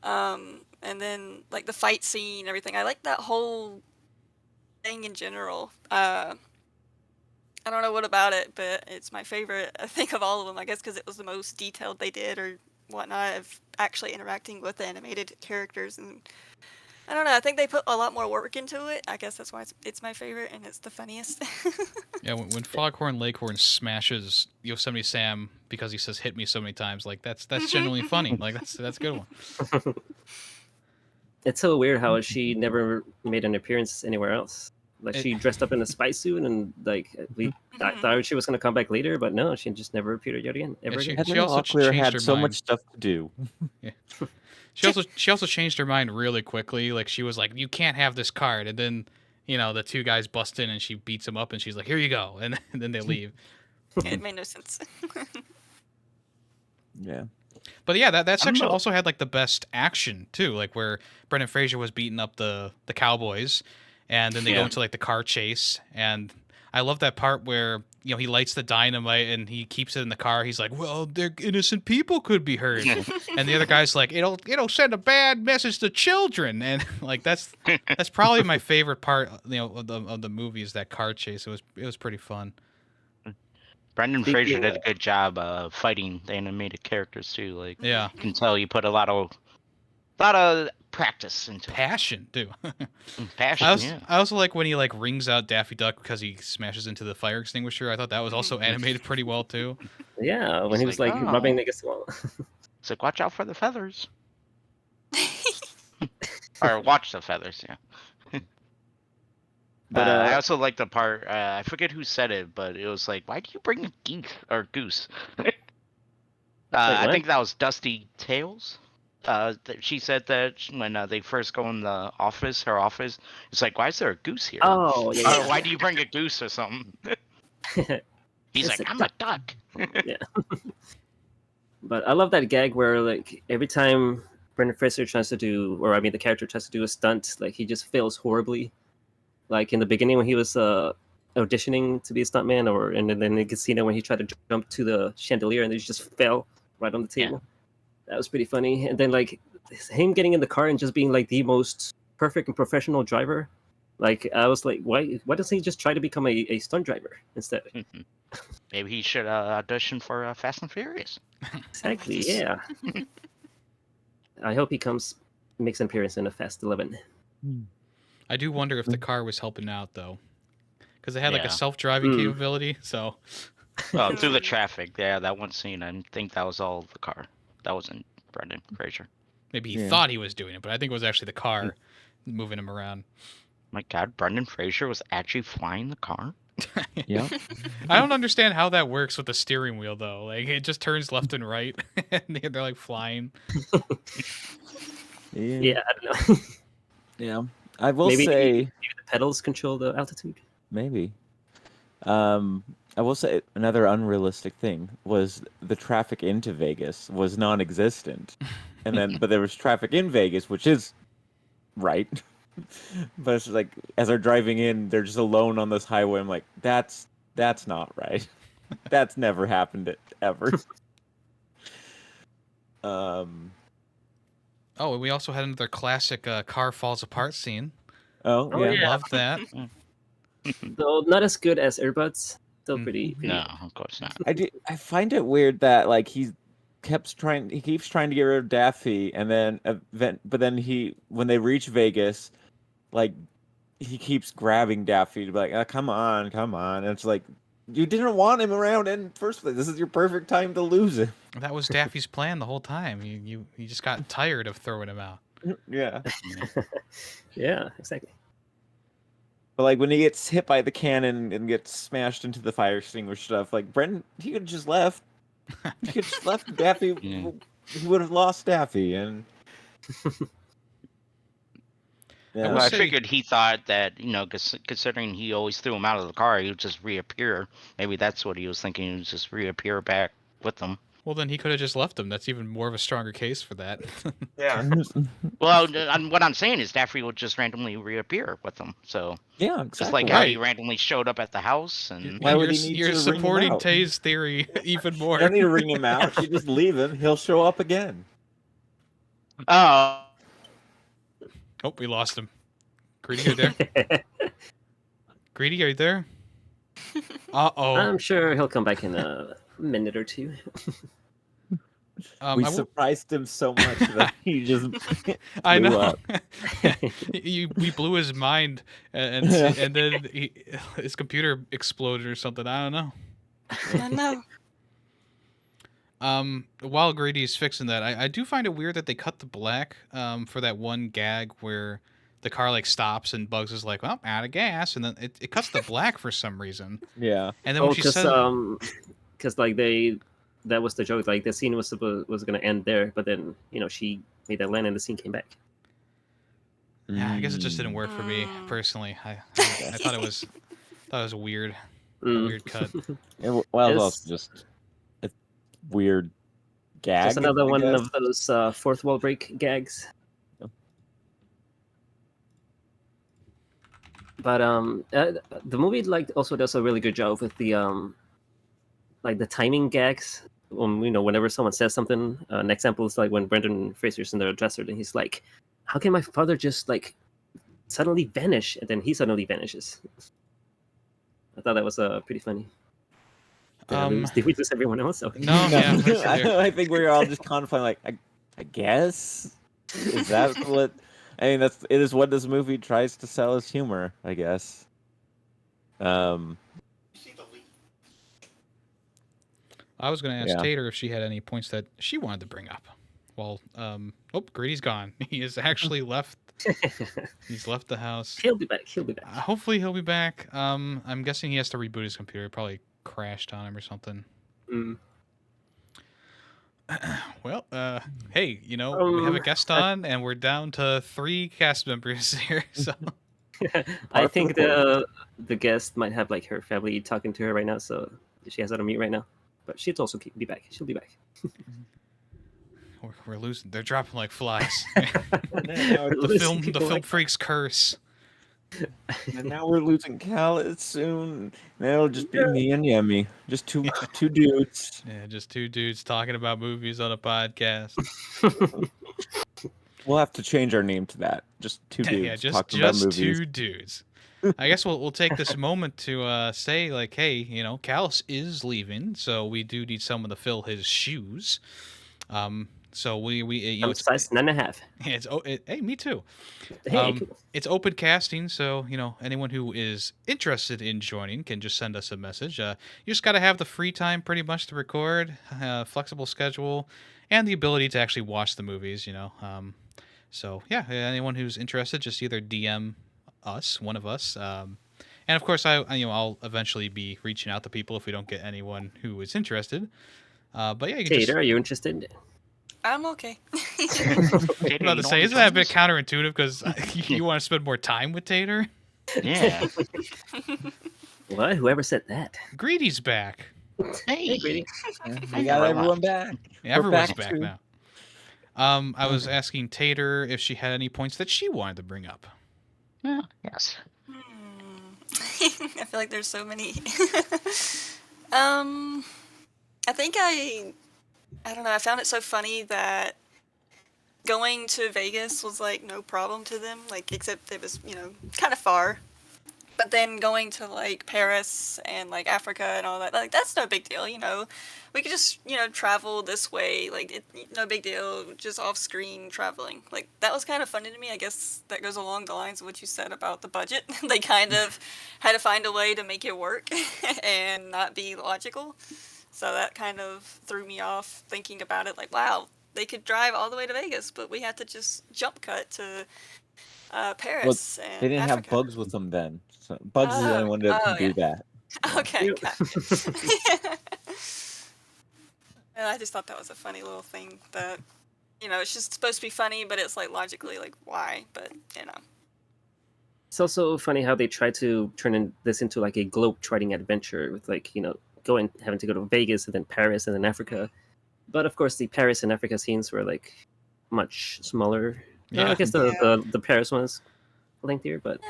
Speaker 5: And then like the fight scene, and everything. I like that whole thing in general. I don't know what about it, but it's my favorite, I think, of all of them. I guess because it was the most detailed they did or whatnot of actually interacting with the animated characters. And I don't know. I think they put a lot more work into it. I guess that's why it's my favorite and it's the funniest.
Speaker 1: Yeah, when Foghorn Leghorn smashes Yosemite Sam because he says "hit me" so many times, like that's genuinely funny. Like that's a good one.
Speaker 4: It's so weird how she never made an appearance anywhere else. Like
Speaker 1: It-
Speaker 4: she dressed up in a spy suit, and like I thought she was gonna come back later, but no, she just never appeared yet again. Ever
Speaker 1: she-
Speaker 4: again.
Speaker 3: Headman
Speaker 1: also
Speaker 3: Locklear
Speaker 1: changed
Speaker 3: had
Speaker 1: her
Speaker 3: so
Speaker 1: mind.
Speaker 3: much stuff to do.
Speaker 1: She also changed her mind really quickly. Like she was like, "You can't have this card," and then the two guys bust in and she beats him up and she's like, "Here you go," and then they leave.
Speaker 5: It made no sense.
Speaker 3: Yeah.
Speaker 1: But yeah, that
Speaker 2: don't
Speaker 1: section
Speaker 2: know.
Speaker 1: also had like the best action too, like where Brendan Fraser was beating up the cowboys, and then they go
Speaker 2: Yeah.
Speaker 1: into like the car chase, and I love that part where he lights the dynamite and he keeps it in the car. He's like, "Well, they're innocent people could be hurt," and the other guy's like, "It'll send a bad message to children," and like that's probably my favorite part, of the movie is that car chase. It was pretty fun.
Speaker 2: Brendan
Speaker 4: Speaking
Speaker 2: Fraser did
Speaker 4: of-
Speaker 2: a good job fighting the animated characters too. Like
Speaker 1: Yeah,
Speaker 2: you can tell you put a lot of practice into it.
Speaker 1: passion too.
Speaker 2: Passion.
Speaker 1: I also like when he like rings out Daffy Duck because he smashes into the fire extinguisher. I thought that was also animated pretty well too.
Speaker 4: Yeah, when
Speaker 2: It's
Speaker 4: he was
Speaker 2: like,
Speaker 4: like
Speaker 2: oh.
Speaker 4: rubbing against the wall.
Speaker 2: It's like watch out for the feathers. Or watch the feathers. Yeah.
Speaker 4: But
Speaker 2: I also like the part. I forget who said it, but it was like, "Why do you bring a geese or goose?" I
Speaker 4: what?
Speaker 2: think that was Dusty Tails. She said that when they first go in the office, her office, it's like, "Why is there a goose here?"
Speaker 4: Oh yeah,
Speaker 2: Or why do you bring a goose or something?
Speaker 4: yeah.
Speaker 2: He's
Speaker 4: It's
Speaker 2: like,
Speaker 4: a
Speaker 2: "I'm a duck."
Speaker 4: But I love that gag where like every time Brendan Fraser tries to do, or I mean the character tries to do a stunt, like he just fails horribly. Like in the beginning when he was auditioning to be a stuntman, and then in the casino when he tried to jump to the chandelier and he just fell right on the
Speaker 2: Yeah.
Speaker 4: table. That was pretty funny. And then like him getting in the car and just being like the most perfect and professional driver. Like I was like, why doesn't he just try to become a stunt driver instead?
Speaker 2: Maybe he should audition for Fast and Furious.
Speaker 4: Exactly, yeah. I hope he makes an appearance in a Fast 11.
Speaker 1: I do wonder if the car was helping out though, because it had like a
Speaker 2: Yeah.
Speaker 1: self-driving capability. So
Speaker 2: Oh, through the traffic. Yeah, that one scene. I think that was all the car. That wasn't Brendan Fraser.
Speaker 1: maybe he
Speaker 3: Yeah.
Speaker 1: thought he was doing it, but I think it was actually the car moving him around.
Speaker 2: My God, Brendan Fraser was actually flying the car.
Speaker 3: Yeah.
Speaker 1: I don't understand how that works with the steering wheel though. Like it just turns left and right, and they're like flying.
Speaker 4: Yeah, I don't know.
Speaker 3: Yeah. I will
Speaker 4: Maybe-
Speaker 3: say
Speaker 4: Maybe the pedals control the altitude.
Speaker 3: maybe. I will say another unrealistic thing was the traffic into Vegas was non-existent, and then but there was traffic in Vegas, which is right. But it's like as they're driving in, they're just alone on this highway. I'm like, that's not right. That's never happened ever.
Speaker 1: Oh, and we also had another classic car falls apart scene.
Speaker 3: Oh
Speaker 4: Oh,
Speaker 3: yeah.
Speaker 4: yeah.
Speaker 1: Loved that.
Speaker 4: Though not as good as earbuds. Still pretty
Speaker 2: No, of course not.
Speaker 3: I find it weird that like he keeps trying to get rid of Daffy, and then but then when they reach Vegas, like he keeps grabbing Daffy to be like, come on, and it's like, you didn't want him around in the first place. This is your perfect time to lose him.
Speaker 1: That was Daffy's plan the whole time. You just got tired of throwing him out.
Speaker 3: Yeah.
Speaker 4: Yeah, exactly.
Speaker 3: But like when he gets hit by the cannon and gets smashed into the fire extinguisher stuff, like Brendan, he could have just left. He could have just left Daffy.
Speaker 2: Yeah.
Speaker 3: He would have lost Daffy, and yeah.
Speaker 2: Well, I
Speaker 1: say-
Speaker 2: figured he thought that, considering he always threw him out of the car, he would just reappear. Maybe that's what he was thinking. He would just reappear back with them.
Speaker 1: Well, then he could have just left him. That's even more of a stronger case for that.
Speaker 3: Yeah.
Speaker 2: Well, what I'm saying is Daffy would just randomly reappear with them. So
Speaker 3: Yeah,
Speaker 2: just
Speaker 3: exactly.
Speaker 2: like how
Speaker 1: Right.
Speaker 2: he randomly showed up at the house, and
Speaker 3: Why would
Speaker 1: you're
Speaker 3: he need
Speaker 1: you're
Speaker 3: to ring him
Speaker 1: supporting
Speaker 3: out?
Speaker 1: Tay's theory even more.
Speaker 3: You don't need to ring him out. You just leave him. He'll show up again.
Speaker 2: oh,
Speaker 1: Oh, we lost him. Greedy, are you there? Greedy, are you there? Uh-oh.
Speaker 4: I'm sure he'll come back in a minute or two.
Speaker 3: We
Speaker 1: I will-
Speaker 3: surprised him so much that he just
Speaker 1: I
Speaker 3: blew
Speaker 1: know.
Speaker 3: up.
Speaker 1: We blew his mind, and then his computer exploded or something. I don't know.
Speaker 5: I know.
Speaker 1: While Grady's fixing that, I do find it weird that they cut the black for that one gag where the car like stops and Bugs is like, "Well, out of gas," and then it cuts the black for some reason.
Speaker 3: Yeah.
Speaker 1: And then when she said,
Speaker 4: because like that was the joke. Like the scene was gonna end there, but then she made that land and the scene came back.
Speaker 1: "Yeah, I guess it just didn't work for me personally." I thought it was a weird cut.
Speaker 3: Well, it was
Speaker 4: It's-
Speaker 3: also just a weird gag.
Speaker 4: Just another
Speaker 3: I
Speaker 4: one
Speaker 3: guess.
Speaker 4: of those fourth wall break gags.
Speaker 3: Yep.
Speaker 4: But the movie also does a really good job with the like the timing gags. Whenever someone says something, an example is like when Brendan Fraser's in the dresser and he's like, "How can my father just like suddenly vanish?" And then he suddenly vanishes. I thought that was pretty funny. Did we lose everyone else? Okay.
Speaker 1: No, yeah, we're still here.
Speaker 3: I think we were all just contemplating, like, I guess, is that what? I mean, it is what this movie tries to sell as humor, I guess.
Speaker 1: I was going to ask
Speaker 3: Yeah.
Speaker 1: Tater if she had any points that she wanted to bring up. Well, Grady's gone. He has actually left. He's left the house.
Speaker 4: He'll be back.
Speaker 1: Hopefully he'll be back. I'm guessing he has to reboot his computer. It probably crashed on him or something.
Speaker 4: Mm.
Speaker 1: Well, hey, we have a guest on, and we're down to 3 cast members here. So
Speaker 4: I think the guest might have like her family talking to her right now, so she has that on mute right now. But she'll also be back. She'll be back.
Speaker 1: we're losing. They're dropping like flies.
Speaker 3: Now
Speaker 1: the film freaks curse.
Speaker 3: and now we're losing Khaled soon. Now it'll just be me and Yemmy. Just two dudes.
Speaker 1: Yeah, just 2 dudes talking about movies on a podcast.
Speaker 3: We'll have to change our name to that. Just 2 dudes
Speaker 1: Yeah,
Speaker 3: talking about
Speaker 1: just
Speaker 3: movies.
Speaker 1: 2 dudes. I guess we'll take this moment to say like, hey, Callus is leaving, so we do need someone to fill his shoes. So we
Speaker 4: I'm size 9.5.
Speaker 1: Hey, me too.
Speaker 4: Hey, cool.
Speaker 1: It's open casting, so anyone who is interested in joining can just send us a message. You just got to have the free time pretty much to record, flexible schedule, and the ability to actually watch the movies. So yeah, anyone who's interested, just either DM us, one of us, and of course I'll eventually be reaching out to people if we don't get anyone who is interested. But yeah, you can
Speaker 4: Tater, are you interested?
Speaker 5: I'm okay.
Speaker 1: I'm about to say, isn't that a bit counterintuitive because you want to spend more time with Tater?
Speaker 2: Yeah.
Speaker 4: What? Whoever said that?
Speaker 1: Greedy's back.
Speaker 4: Hey, Grady.
Speaker 3: We got everyone back.
Speaker 1: Yeah, everyone's
Speaker 3: back
Speaker 1: back
Speaker 3: to-
Speaker 1: now. I was asking Tater if she had any points that she wanted to bring up.
Speaker 2: Yes.
Speaker 5: I feel like there's so many. I think I don't know. I found it so funny that going to Vegas was like no problem to them, like except it was kind of far. But then going to like Paris and like Africa and all that, like that's no big deal, We could just, travel this way, like no big deal, just off screen traveling. Like that was kind of funny to me. I guess that goes along the lines of what you said about the budget. They kind of had to find a way to make it work and not be logical. So that kind of threw me off thinking about it. Like, wow, they could drive all the way to Vegas, but we had to just jump cut to Paris and
Speaker 3: They didn't have
Speaker 5: Africa.
Speaker 3: Bugs with them then. So Bugs is the only one that
Speaker 5: Oh,
Speaker 3: can do that.
Speaker 5: Okay,
Speaker 4: Yep.
Speaker 5: gotcha. And I just thought that was a funny little thing that, it's just supposed to be funny, but it's like logically, like, why? But,
Speaker 4: It's also funny how they try to turn this into like a globe-trotting adventure with like, having to go to Vegas and then Paris and then Africa. But of course, the Paris and Africa scenes were like much smaller.
Speaker 1: Yeah.
Speaker 4: I guess the Paris one is lengthier, but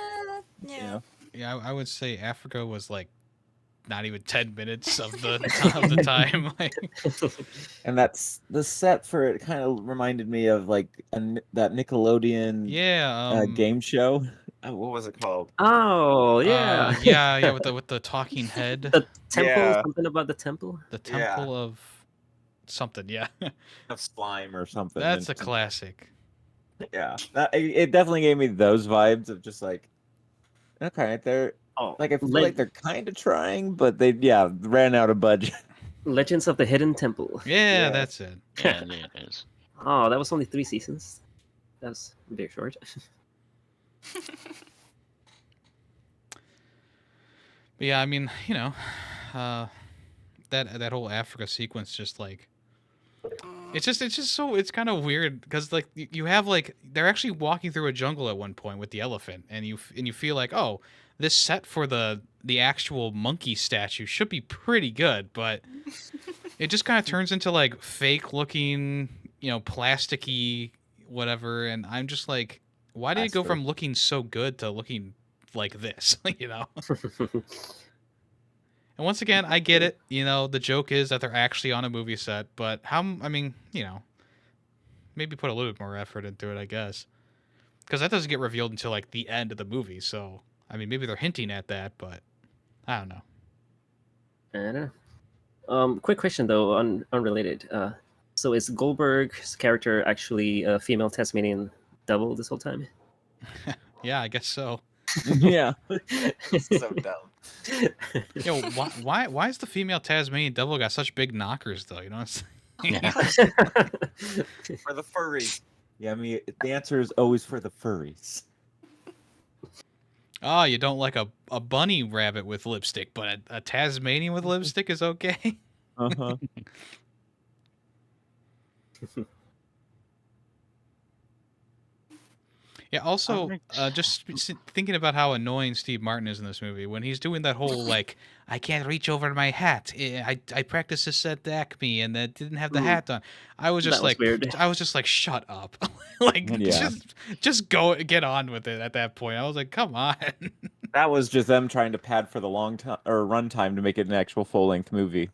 Speaker 5: yeah.
Speaker 1: Yeah, I would say Africa was like not even 10 minutes of the time. Like,
Speaker 3: And that's the set for it. Kind of reminded me of like that Nickelodeon
Speaker 1: yeah,
Speaker 3: game show. What was it called?
Speaker 4: oh yeah,
Speaker 1: yeah, with the talking head,
Speaker 4: the temple,
Speaker 3: Yeah.
Speaker 4: something about the temple.
Speaker 1: the
Speaker 3: Yeah.
Speaker 1: temple of something. Yeah,
Speaker 3: Of slime or something.
Speaker 1: that's a
Speaker 3: And-
Speaker 1: classic.
Speaker 3: Yeah, it definitely gave me those vibes of just like, okay, they're
Speaker 4: Oh,
Speaker 3: like I feel like they're kind of trying, but they ran out of budget.
Speaker 4: Legends of the Hidden Temple.
Speaker 1: Yeah,
Speaker 3: Yeah.
Speaker 1: that's it.
Speaker 2: Yeah, it is.
Speaker 4: Oh, that was only 3 seasons. That's very short.
Speaker 1: But yeah, I mean, that whole Africa sequence just like it's just so it's kind of weird because like you have like they're actually walking through a jungle at one point with the elephant and you feel like, oh, this set for the actual monkey statue should be pretty good, but it just kind of turns into like fake looking, plasticky whatever, and I'm just like, why did it go
Speaker 3: Plaster.
Speaker 1: from looking so good to looking like this? And once again, I get it. The joke is that they're actually on a movie set, but maybe put a little bit more effort into it, I guess. Because that doesn't get revealed until, like, the end of the movie, so, I mean, maybe they're hinting at that, but I don't know.
Speaker 4: I don't know. Quick question, though, unrelated. So is Goldberg's character actually a female Tasmanian devil this whole time?
Speaker 1: Yeah, I guess so.
Speaker 3: Yeah, so dumb.
Speaker 1: Why is the female Tasmanian devil got such big knockers, though? You know what I'm saying?
Speaker 2: Yeah.
Speaker 3: For the furries. Yeah, I mean the answer is always for the furries.
Speaker 1: Oh, you don't like a bunny rabbit with lipstick, but a Tasmanian with lipstick is okay?
Speaker 3: Uh-huh.
Speaker 1: Yeah, also, just thinking about how annoying Steve Martin is in this movie when he's doing that whole, like, I can't reach over my hat. I practiced this at Acme and that didn't have the hat on. I was just
Speaker 4: That was
Speaker 1: like,
Speaker 4: weird.
Speaker 1: shut up. Like,
Speaker 3: Yeah.
Speaker 1: just get on with it at that point. I was like, come on.
Speaker 3: That was just them trying to pad for the long time or run time to make it an actual full-length movie.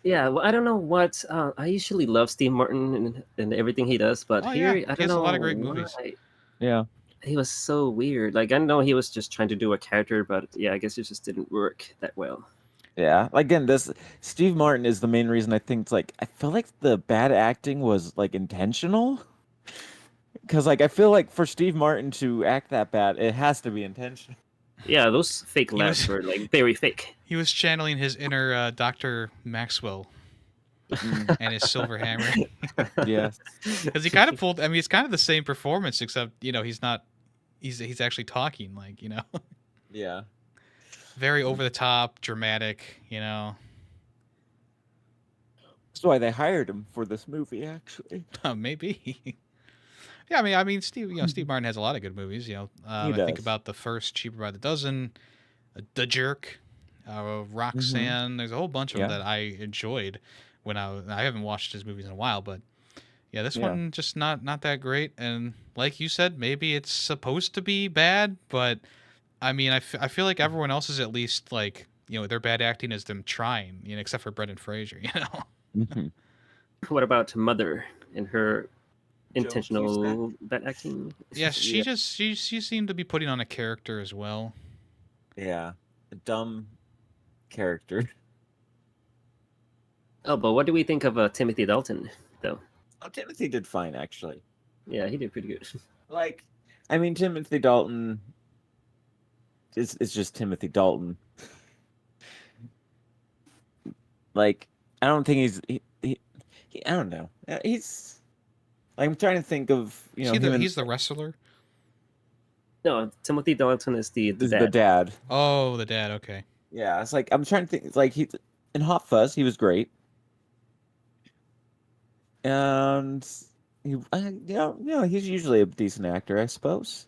Speaker 4: Yeah, well, I don't know what. I usually love Steve Martin and everything he does, but
Speaker 1: Oh,
Speaker 4: here
Speaker 1: yeah,
Speaker 4: I
Speaker 1: he
Speaker 4: don't
Speaker 1: has a
Speaker 4: know
Speaker 1: lot of great movies.
Speaker 4: why.
Speaker 3: Yeah.
Speaker 4: He was so weird. Like I know he was just trying to do a character, but yeah, I guess it just didn't work that well.
Speaker 3: Yeah. Again, this Steve Martin is the main reason I think it's like I feel like the bad acting was like intentional. Because like I feel like for Steve Martin to act that bad, it has to be intentional.
Speaker 4: Yeah, those fake
Speaker 1: He
Speaker 4: laughs
Speaker 1: was-
Speaker 4: were like very fake.
Speaker 1: He was channeling his inner Dr. Maxwell and his silver hammer.
Speaker 3: Yes.
Speaker 1: Because he kind of pulled. I mean, it's kind of the same performance, except he's not. He's actually talking like
Speaker 3: Yeah.
Speaker 1: very over the top, dramatic.
Speaker 3: That's why they hired him for this movie, actually.
Speaker 1: Maybe. Yeah, I mean, Steve. Steve Martin has a lot of good movies. I think
Speaker 3: does.
Speaker 1: about the first Cheaper by the Dozen, The Jerk, Roxanne. There's a whole bunch of them
Speaker 3: Yeah.
Speaker 1: that I enjoyed when I haven't watched his movies in a while, but yeah, this
Speaker 3: Yeah.
Speaker 1: one just not that great. And like you said, maybe it's supposed to be bad, but I mean, I feel like everyone else is at least like their bad acting is them trying, except for Brendan Fraser.
Speaker 3: Mhm.
Speaker 4: What about Mother and her intentional bad acting.
Speaker 1: Yeah, she
Speaker 3: Yeah.
Speaker 1: just she seemed to be putting on a character as well.
Speaker 3: Yeah, a dumb character.
Speaker 4: Oh, but what do we think of Timothy Dalton, though?
Speaker 3: Oh, Timothy did fine, actually.
Speaker 4: Yeah, he did pretty good.
Speaker 3: Like, I mean, Timothy Dalton is just Timothy Dalton. Like, I don't think he I don't know. He's like, I'm trying to think of
Speaker 1: He's the wrestler.
Speaker 4: No, Timothy Dalton is the
Speaker 3: this is
Speaker 4: dad.
Speaker 3: the dad.
Speaker 1: Oh, the dad. Okay.
Speaker 3: Yeah, it's like I'm trying to think. It's like he in Hot Fuzz, he was great, and he's usually a decent actor, I suppose.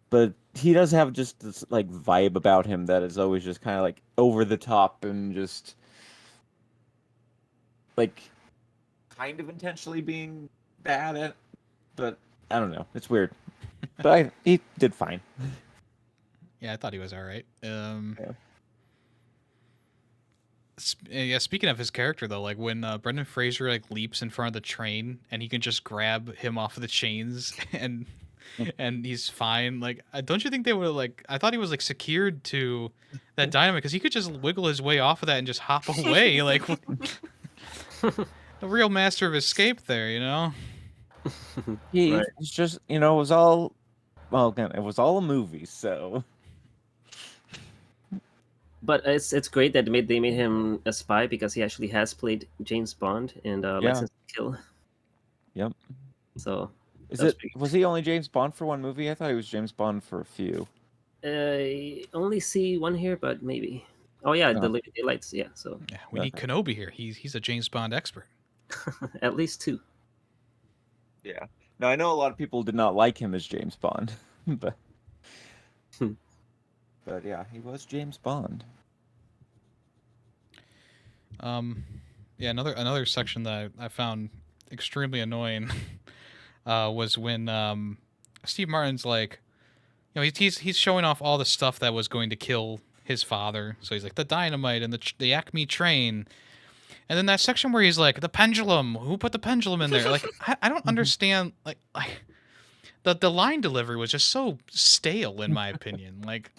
Speaker 3: But he does have just this like vibe about him that is always just kind of like over the top and just like kind of intentionally being bad at. But I don't know. It's weird. But he did fine.
Speaker 1: Yeah, I thought he was all right.
Speaker 3: Yeah.
Speaker 1: Yeah, speaking of his character though, like when Brendan Fraser like leaps in front of the train and he can just grab him off of the chains and he's fine. Like, don't you think they would have like? I thought he was like secured to that dynamite because he could just wiggle his way off of that and just hop away. Like, the real master of escape there, you know?
Speaker 3: He
Speaker 4: Right.
Speaker 3: was just it was all again, it was all a movie, so
Speaker 4: But it's great that they made him a spy because he actually has played James Bond in License to Kill.
Speaker 3: Yep.
Speaker 4: So
Speaker 3: was he only James Bond for one movie? I thought he was James Bond for a few.
Speaker 4: I only see one here, but maybe. Oh yeah, the Living Daylights. Yeah, so
Speaker 1: Yeah, we need Kenobi here. He's a James Bond expert.
Speaker 4: at least 2.
Speaker 3: Yeah. No, I know a lot of people did not like him as James Bond, but but yeah, he was James Bond.
Speaker 1: Yeah, another section that I found extremely annoying was when Steve Martin's like, he's showing off all the stuff that was going to kill his father. So he's like the dynamite and the Acme train. And then that section where he's like, the pendulum, who put the pendulum in there? Like, I don't understand. Like the line delivery was just so stale, in my opinion. Like,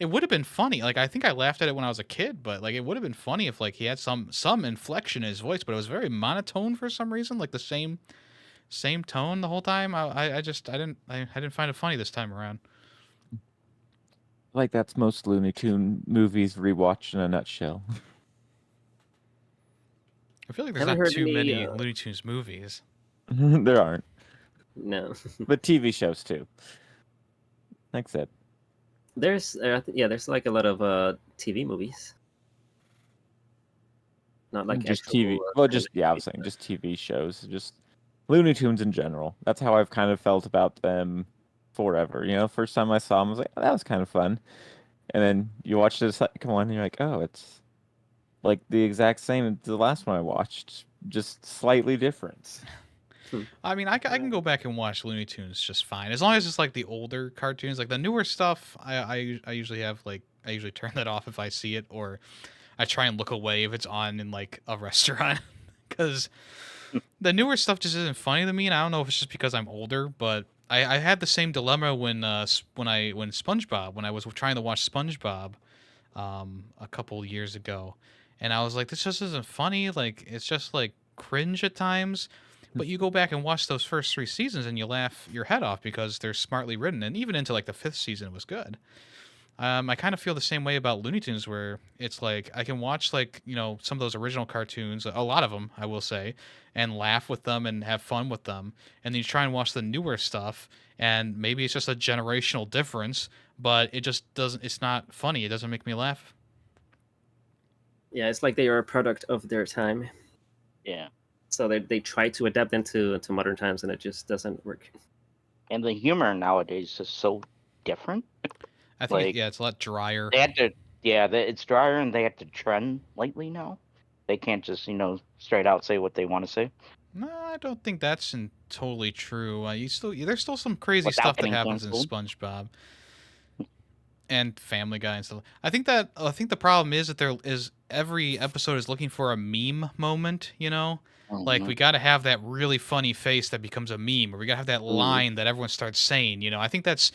Speaker 1: it would have been funny. Like, I think I laughed at it when I was a kid, but like, it would have been funny if like he had some inflection in his voice, but it was very monotone for some reason, like the same tone the whole time. I didn't find it funny this time around.
Speaker 3: Like that's most Looney Tune movies rewatched in a nutshell.
Speaker 1: I feel like there's
Speaker 4: Haven't
Speaker 1: not
Speaker 4: heard
Speaker 1: too
Speaker 4: any,
Speaker 1: many Looney Tunes movies.
Speaker 3: There aren't,
Speaker 4: No.
Speaker 3: but TV shows too. Like I said,
Speaker 4: There's there's like a lot of TV movies. Not like
Speaker 3: just
Speaker 4: actual,
Speaker 3: TV. Well, just I was saying just TV shows, just Looney Tunes in general. That's how I've kind of felt about them forever. First time I saw them, I was like, oh, that was kind of fun, and then you watch the second one, and you're like, oh, it's like the exact same as the last one I watched, just slightly different.
Speaker 1: I mean, I can go back and watch Looney Tunes just fine, as long as it's like the older cartoons. Like the newer stuff, I usually have like I usually turn that off if I see it, or I try and look away if it's on in like a restaurant, because the newer stuff just isn't funny to me. And I don't know if it's just because I'm older, but I had the same dilemma when SpongeBob, when I was trying to watch SpongeBob, a couple years ago, and I was like, this just isn't funny. Like it's just like cringe at times. But you go back and watch those first 3 seasons and you laugh your head off because they're smartly written. And even into like the 5th season, it was good. I kind of feel the same way about Looney Tunes, where it's like I can watch like some of those original cartoons, a lot of them I will say, and laugh with them and have fun with them. And then you try and watch the newer stuff, and maybe it's just a generational difference, but it just doesn't. It's not funny. It doesn't make me laugh.
Speaker 4: Yeah, it's like they are a product of their time.
Speaker 2: Yeah.
Speaker 4: So they try to adapt them to modern times, and it just doesn't work.
Speaker 2: And the humor nowadays is so different.
Speaker 1: I think
Speaker 2: Like,
Speaker 1: it's a lot drier.
Speaker 2: They had to, it's drier, and they have to trend lately now. They can't just, straight out say what they want to say.
Speaker 1: No, I don't think that's totally true. There's still some crazy
Speaker 2: Without
Speaker 1: stuff that
Speaker 2: getting
Speaker 1: happens in
Speaker 2: canceled.
Speaker 1: SpongeBob. and Family Guy and stuff. I think the problem is that there is every episode is looking for a meme moment, you know? Like we got to have that really funny face that becomes a meme, or we got to have that line that everyone starts saying, you know. I think that's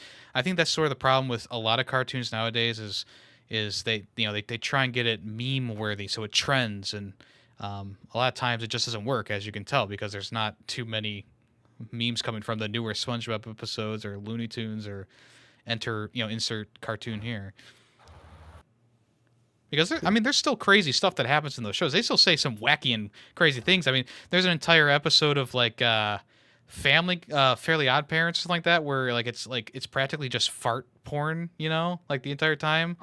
Speaker 1: sort of the problem with a lot of cartoons nowadays is they, you know, they try and get it meme worthy so it trends, and a lot of times it just doesn't work, as you can tell, because there's not too many memes coming from the newer SpongeBob episodes or Looney Tunes or insert cartoon here. Because there's still crazy stuff that happens in those shows. They still say some wacky and crazy things. I mean, there's an entire episode of like Fairly Odd Parents or something like that, where it's practically just fart porn, you know, like the entire time.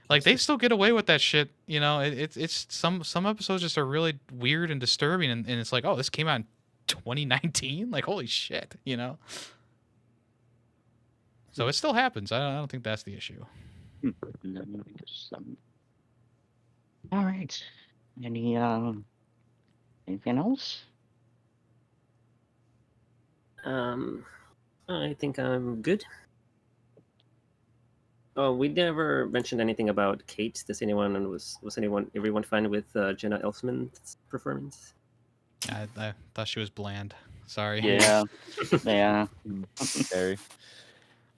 Speaker 1: Like they still get away with that shit, you know. It's some episodes just are really weird and disturbing, and it's like, oh, this came out in 2019, like holy shit, you know. So it still happens. I don't think that's the issue.
Speaker 2: All right. Anything else?
Speaker 4: I think I'm good. Oh, we never mentioned anything about Kate. Was everyone fine with Jenna Elfman's performance?
Speaker 1: I thought she was bland. Sorry.
Speaker 2: Yeah. Yeah.
Speaker 3: Very.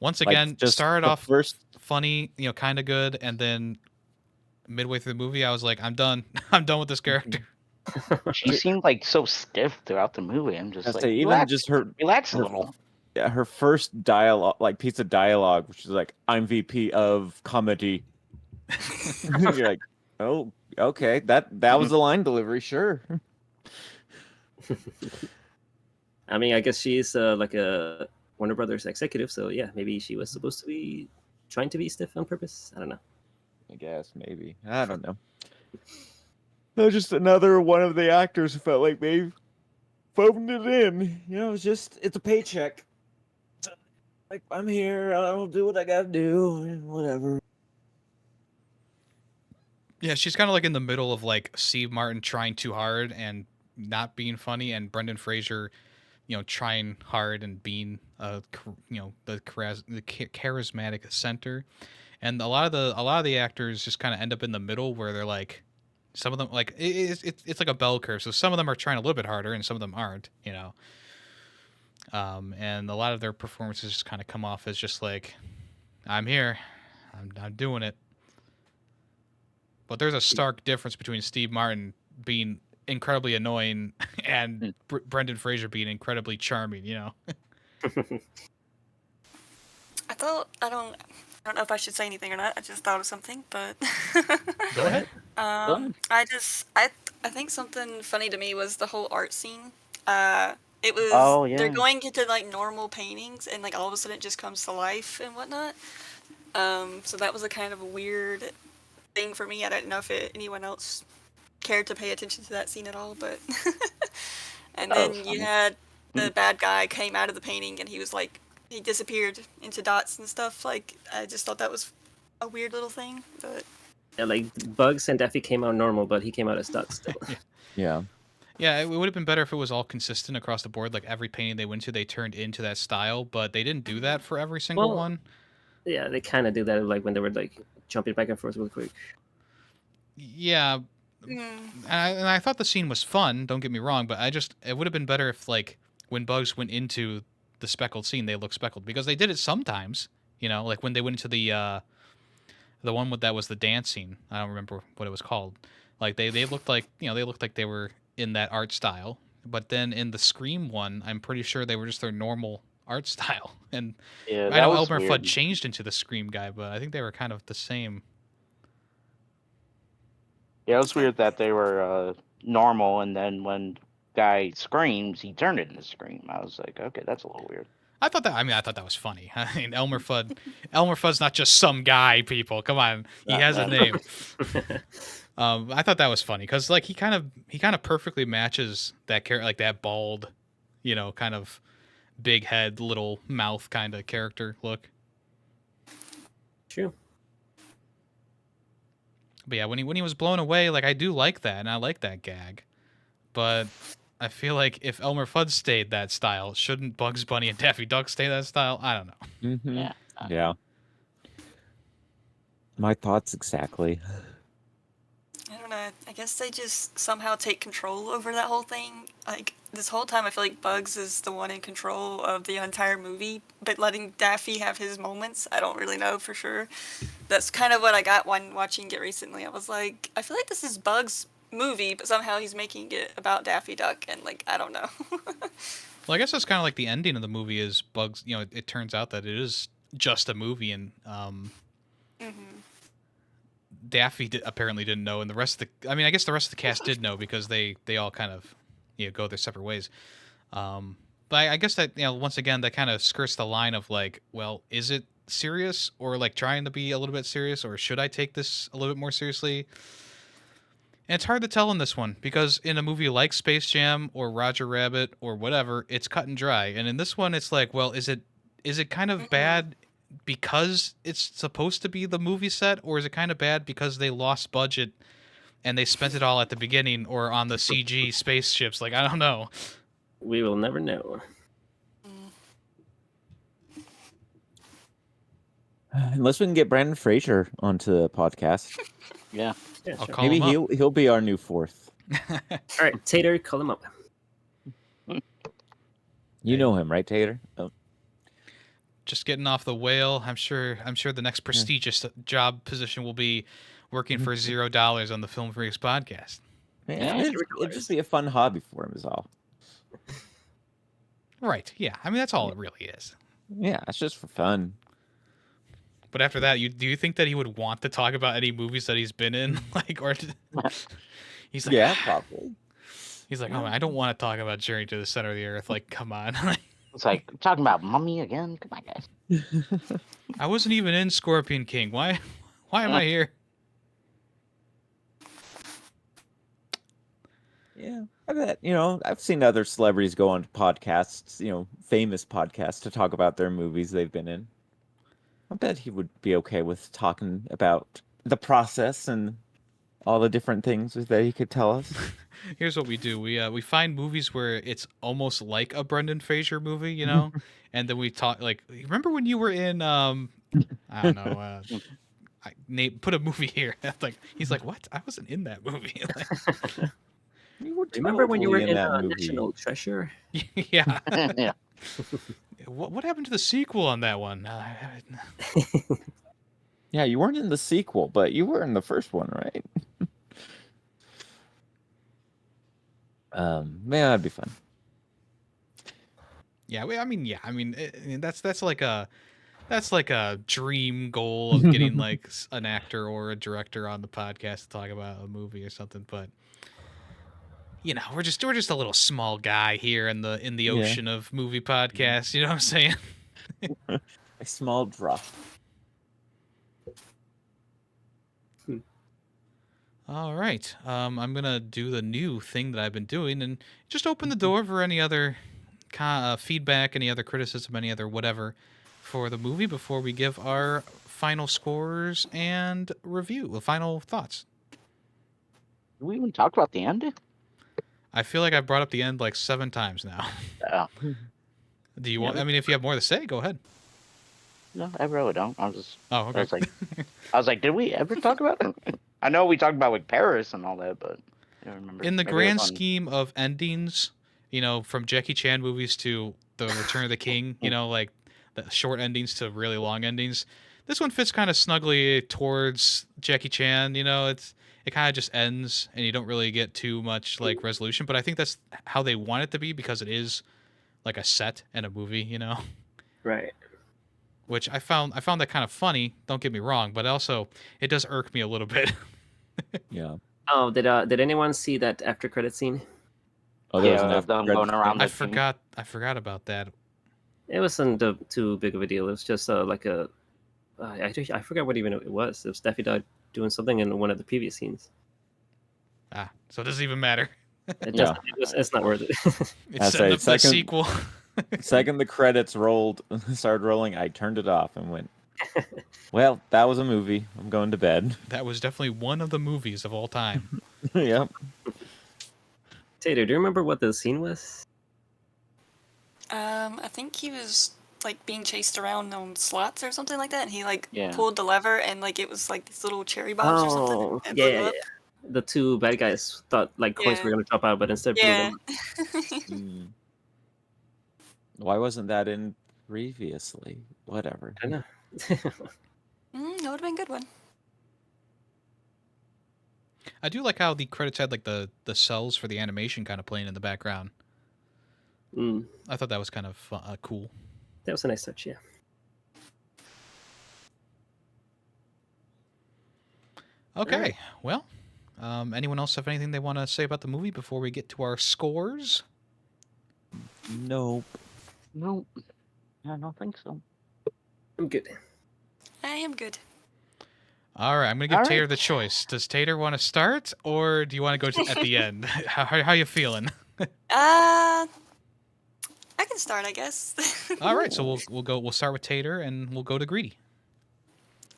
Speaker 1: Once
Speaker 3: Like,
Speaker 1: again,
Speaker 3: just
Speaker 1: started
Speaker 3: the
Speaker 1: off
Speaker 3: first.
Speaker 1: funny, you know, kind of good, and then midway through the movie, I was like, I'm done. I'm done with this character.
Speaker 2: She seemed like so stiff throughout the movie. I'm just
Speaker 3: I
Speaker 2: like,
Speaker 3: say even
Speaker 2: relax,
Speaker 3: just her
Speaker 2: relax a
Speaker 3: her-
Speaker 2: little.
Speaker 3: Yeah, her first dialogue, like piece of dialogue, which is like, "I'm VP of comedy." You're like, "Oh, okay, that was the line delivery, sure."
Speaker 4: I mean, I guess she's like a Warner Brothers executive, so yeah, maybe she was supposed to be trying to be stiff on purpose. I don't know.
Speaker 3: I guess maybe, I don't know. No, just another one of the actors who felt like they phoned it in. You know, it's a paycheck. Like, I'm here, I'll do what I gotta do, and whatever.
Speaker 1: Yeah, she's kind of like in the middle of like Steve Martin trying too hard and not being funny, and Brendan Fraser, you know, trying hard and being the charismatic center. And a lot of the actors just kind of end up in the middle, where they're like, some of them, like it's like a bell curve. So some of them are trying a little bit harder, and some of them aren't, you know. And a lot of their performances just kind of come off as just like, I'm here, I'm doing it. But there's a stark difference between Steve Martin being incredibly annoying and Brendan Fraser being incredibly charming, you know.
Speaker 5: I don't know if I should say anything or not. I just thought of something, but
Speaker 1: Go ahead.
Speaker 5: I think something funny to me was the whole art scene. It was
Speaker 2: Oh, yeah.
Speaker 5: they're going into like normal paintings, and like all of a sudden it just comes to life and whatnot. So that was a kind of a weird thing for me. I didn't know if anyone else cared to pay attention to that scene at all, but and
Speaker 2: That
Speaker 5: then
Speaker 2: was
Speaker 5: you
Speaker 2: funny.
Speaker 5: had the bad guy came out of the painting, and he was like, he disappeared into dots and stuff. Like, I just thought that was a weird little thing, but
Speaker 4: Yeah, like Bugs and Daffy came out normal, but he came out as dots still.
Speaker 3: Yeah.
Speaker 1: Yeah, it would have been better if it was all consistent across the board. Like every painting they went to, they turned into that style, but they didn't do that for every single
Speaker 4: Well,
Speaker 1: one.
Speaker 4: Yeah, they kind of do that, like when they were like jumping back and forth real quick.
Speaker 1: Yeah, and I thought the scene was fun. Don't get me wrong, but it would have been better if like when Bugs went into the speckled scene, they looked speckled, because they did it sometimes. You know, like when they went into the one that was the dance scene. I don't remember what it was called. Like they looked like, you know, they looked like they were in that art style. But then in the Scream one, I'm pretty sure they were just their normal art style. And
Speaker 2: Yeah,
Speaker 1: I
Speaker 2: that
Speaker 1: know
Speaker 2: was
Speaker 1: Elmer
Speaker 2: weird.
Speaker 1: Fudd changed into the Scream guy, but I think they were kind of the same.
Speaker 2: Yeah, it was weird that they were normal, and then when guy screams, he turned it into Scream. I was like, okay, that's a little weird.
Speaker 1: I thought that was funny. I mean, Elmer Fudd's not just some guy, people. Come on. He has a name. I thought that was funny because like he kind of perfectly matches that character, like that bald, you know, kind of big head, little mouth kind of character look.
Speaker 4: True.
Speaker 1: But yeah, when he was blown away, like I do like that, and I like that gag. But I feel like if Elmer Fudd stayed that style, shouldn't Bugs Bunny and Daffy Duck stay that style? I don't know.
Speaker 3: Mm-hmm.
Speaker 2: Yeah.
Speaker 3: Yeah. My thoughts exactly.
Speaker 5: I don't know. I guess they just somehow take control over that whole thing. Like, this whole time I feel like Bugs is the one in control of the entire movie, but letting Daffy have his moments, I don't really know for sure. That's kind of what I got when watching it recently. I was like, I feel like this is Bugs' movie, but somehow he's making it about Daffy Duck, and like, I don't know.
Speaker 1: Well, I guess that's kind of like the ending of the movie is Bugs. You know, it turns out that it is just a movie, and Daffy apparently didn't know, and the rest of the. I mean, I guess the rest of the cast did know because they all kind of go their separate ways. But I guess that once again that kind of skirts the line of like, well, is it serious or like trying to be a little bit serious, or should I take this a little bit more seriously? And it's hard to tell in this one because in a movie like Space Jam or Roger Rabbit or whatever, it's cut and dry. And in this one, it's like, well, is it kind of bad because it's supposed to be the movie set, or is it kind of bad because they lost budget and they spent it all at the beginning or on the CG spaceships? Like, I don't know.
Speaker 4: We will never know.
Speaker 3: Unless we can get Brandon Fraser onto the podcast.
Speaker 2: Yeah.
Speaker 4: Yeah,
Speaker 1: I'll
Speaker 4: sure.
Speaker 1: call
Speaker 3: Maybe
Speaker 1: him up.
Speaker 3: he'll be our new fourth.
Speaker 4: All right, Tater, call him up.
Speaker 3: You know him, right, Tater? Oh.
Speaker 1: Just getting off the whale. I'm sure the next prestigious job position will be working for $0 on the Film Freaks podcast.
Speaker 3: Yeah,
Speaker 2: Yeah,
Speaker 3: it'd just be a fun hobby for him is all.
Speaker 1: Right. Yeah. I mean, that's all it really is.
Speaker 3: Yeah, it's just for fun.
Speaker 1: But after that, do you think that he would want to talk about any movies that he's been in? Like, or he's like,
Speaker 3: Yeah, probably.
Speaker 1: He's like, oh, I don't want to talk about Journey to the Center of the Earth. Like, come on.
Speaker 2: It's like talking about Mummy again. Come on, guys.
Speaker 1: I wasn't even in Scorpion King. Why am I here?
Speaker 3: Yeah, I bet, I've seen other celebrities go on to podcasts, famous podcasts to talk about their movies they've been in. I bet he would be okay with talking about the process and all the different things that he could tell us.
Speaker 1: Here's what we do. We find movies where it's almost like a Brendan Fraser movie, and then we talk like, remember when you were in I don't know, put a movie here. Like, he's like, what? I wasn't in that movie.
Speaker 3: You were
Speaker 4: Remember when you were
Speaker 3: totally
Speaker 4: in
Speaker 3: that movie.
Speaker 4: National Treasure?
Speaker 1: Yeah.
Speaker 2: Yeah.
Speaker 1: What happened to the sequel on that one?
Speaker 3: Yeah, you weren't in the sequel, but you were in the first one, right? Man, that'd be fun.
Speaker 1: Yeah, I mean, that's like a dream goal of getting like an actor or a director on the podcast to talk about a movie or something. But we're just a little small guy here in the ocean of movie podcasts. You know what I'm saying?
Speaker 3: A small drop.
Speaker 1: All right. I'm gonna do the new thing that I've been doing and just open the door for any other feedback, any other criticism, any other whatever for the movie before we give our final scores and review, the final thoughts.
Speaker 2: Did we even talk about the end?
Speaker 1: I feel like I've brought up the end like 7 times now.
Speaker 2: Oh.
Speaker 1: Do you want? I mean, if you have more to say, go ahead.
Speaker 2: No, I really don't. I was
Speaker 1: Okay.
Speaker 2: I was like, did we ever talk about it? I know we talked about like Paris and all that, but I don't remember.
Speaker 1: In the
Speaker 2: Maybe it
Speaker 1: grand
Speaker 2: was on-
Speaker 1: scheme of endings, from Jackie Chan movies to The Return of the King, like the short endings to really long endings, this one fits kind of snugly towards Jackie Chan. It kind of just ends, and you don't really get too much like resolution. But I think that's how they want it to be because it is like a set and a movie,
Speaker 4: Right.
Speaker 1: Which I found that kind of funny. Don't get me wrong, but also it does irk me a little bit.
Speaker 3: Yeah.
Speaker 4: Oh, did anyone see that after credit scene?
Speaker 3: Oh, there was
Speaker 2: Yeah,
Speaker 3: an after
Speaker 2: them
Speaker 3: credits
Speaker 2: going around
Speaker 3: thing.
Speaker 1: I forgot about that.
Speaker 4: It wasn't too big of a deal. It was just like a. I forgot what even it was. It was Daffy Duck doing something in one of the previous scenes.
Speaker 1: So it doesn't even matter.
Speaker 4: It
Speaker 3: Yeah.
Speaker 4: it's not worth it.
Speaker 1: It's
Speaker 3: I
Speaker 1: setting
Speaker 3: say
Speaker 1: up the
Speaker 3: second-
Speaker 1: sequel.
Speaker 3: Second the credits started rolling, I turned it off and went, well, that was a movie. I'm going to bed.
Speaker 1: That was definitely one of the movies of all time.
Speaker 3: Yep.
Speaker 4: Tater, do you remember what the scene was?
Speaker 5: I think he was like being chased around on slots or something like that, and he like
Speaker 2: Yeah.
Speaker 5: pulled the lever and like it was like these little cherry bombs or something
Speaker 4: Oh,
Speaker 5: and
Speaker 4: yeah,
Speaker 5: blew
Speaker 4: yeah,
Speaker 5: up.
Speaker 4: yeah. The two bad guys thought like coins
Speaker 5: Yeah.
Speaker 4: were gonna drop out, but instead blew
Speaker 5: Yeah.
Speaker 4: them.
Speaker 3: Hmm. Why wasn't that in previously? Whatever.
Speaker 4: I know.
Speaker 5: That would have been a good one.
Speaker 1: I do like how the credits had like the cells for the animation kind of playing in the background.
Speaker 4: Mm,
Speaker 1: I thought that was kind of cool.
Speaker 4: that was a nice touch, yeah.
Speaker 1: Okay,
Speaker 4: Alright.
Speaker 1: well, anyone else have anything they want to say about the movie before we get to our scores?
Speaker 3: Nope.
Speaker 2: No, I don't think so.
Speaker 4: I'm good.
Speaker 5: I am good.
Speaker 1: All right, I'm gonna give
Speaker 2: All
Speaker 1: Tater
Speaker 2: right.
Speaker 1: the choice. Does Tater want to start, or do you want to go at the end? How you feeling?
Speaker 5: I can start, I guess.
Speaker 1: All right, so we'll start with Tater, and we'll go to Greedy.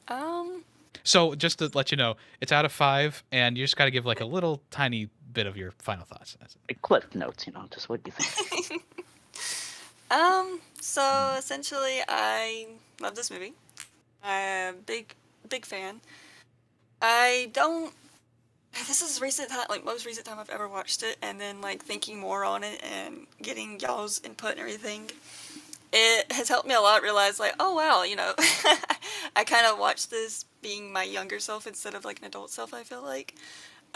Speaker 5: um,
Speaker 1: So just to let you know, it's out of 5, and you just got to give like a little tiny bit of your final thoughts. That's it.
Speaker 2: Like Cliff notes, just what do you think?
Speaker 5: so essentially, I love this movie. I'm a big fan. I don't. This is recent time, like most recent time I've ever watched it, and then like thinking more on it and getting y'all's input and everything. It has helped me a lot realize like, oh wow, I kind of watched this being my younger self instead of like an adult self, I feel like.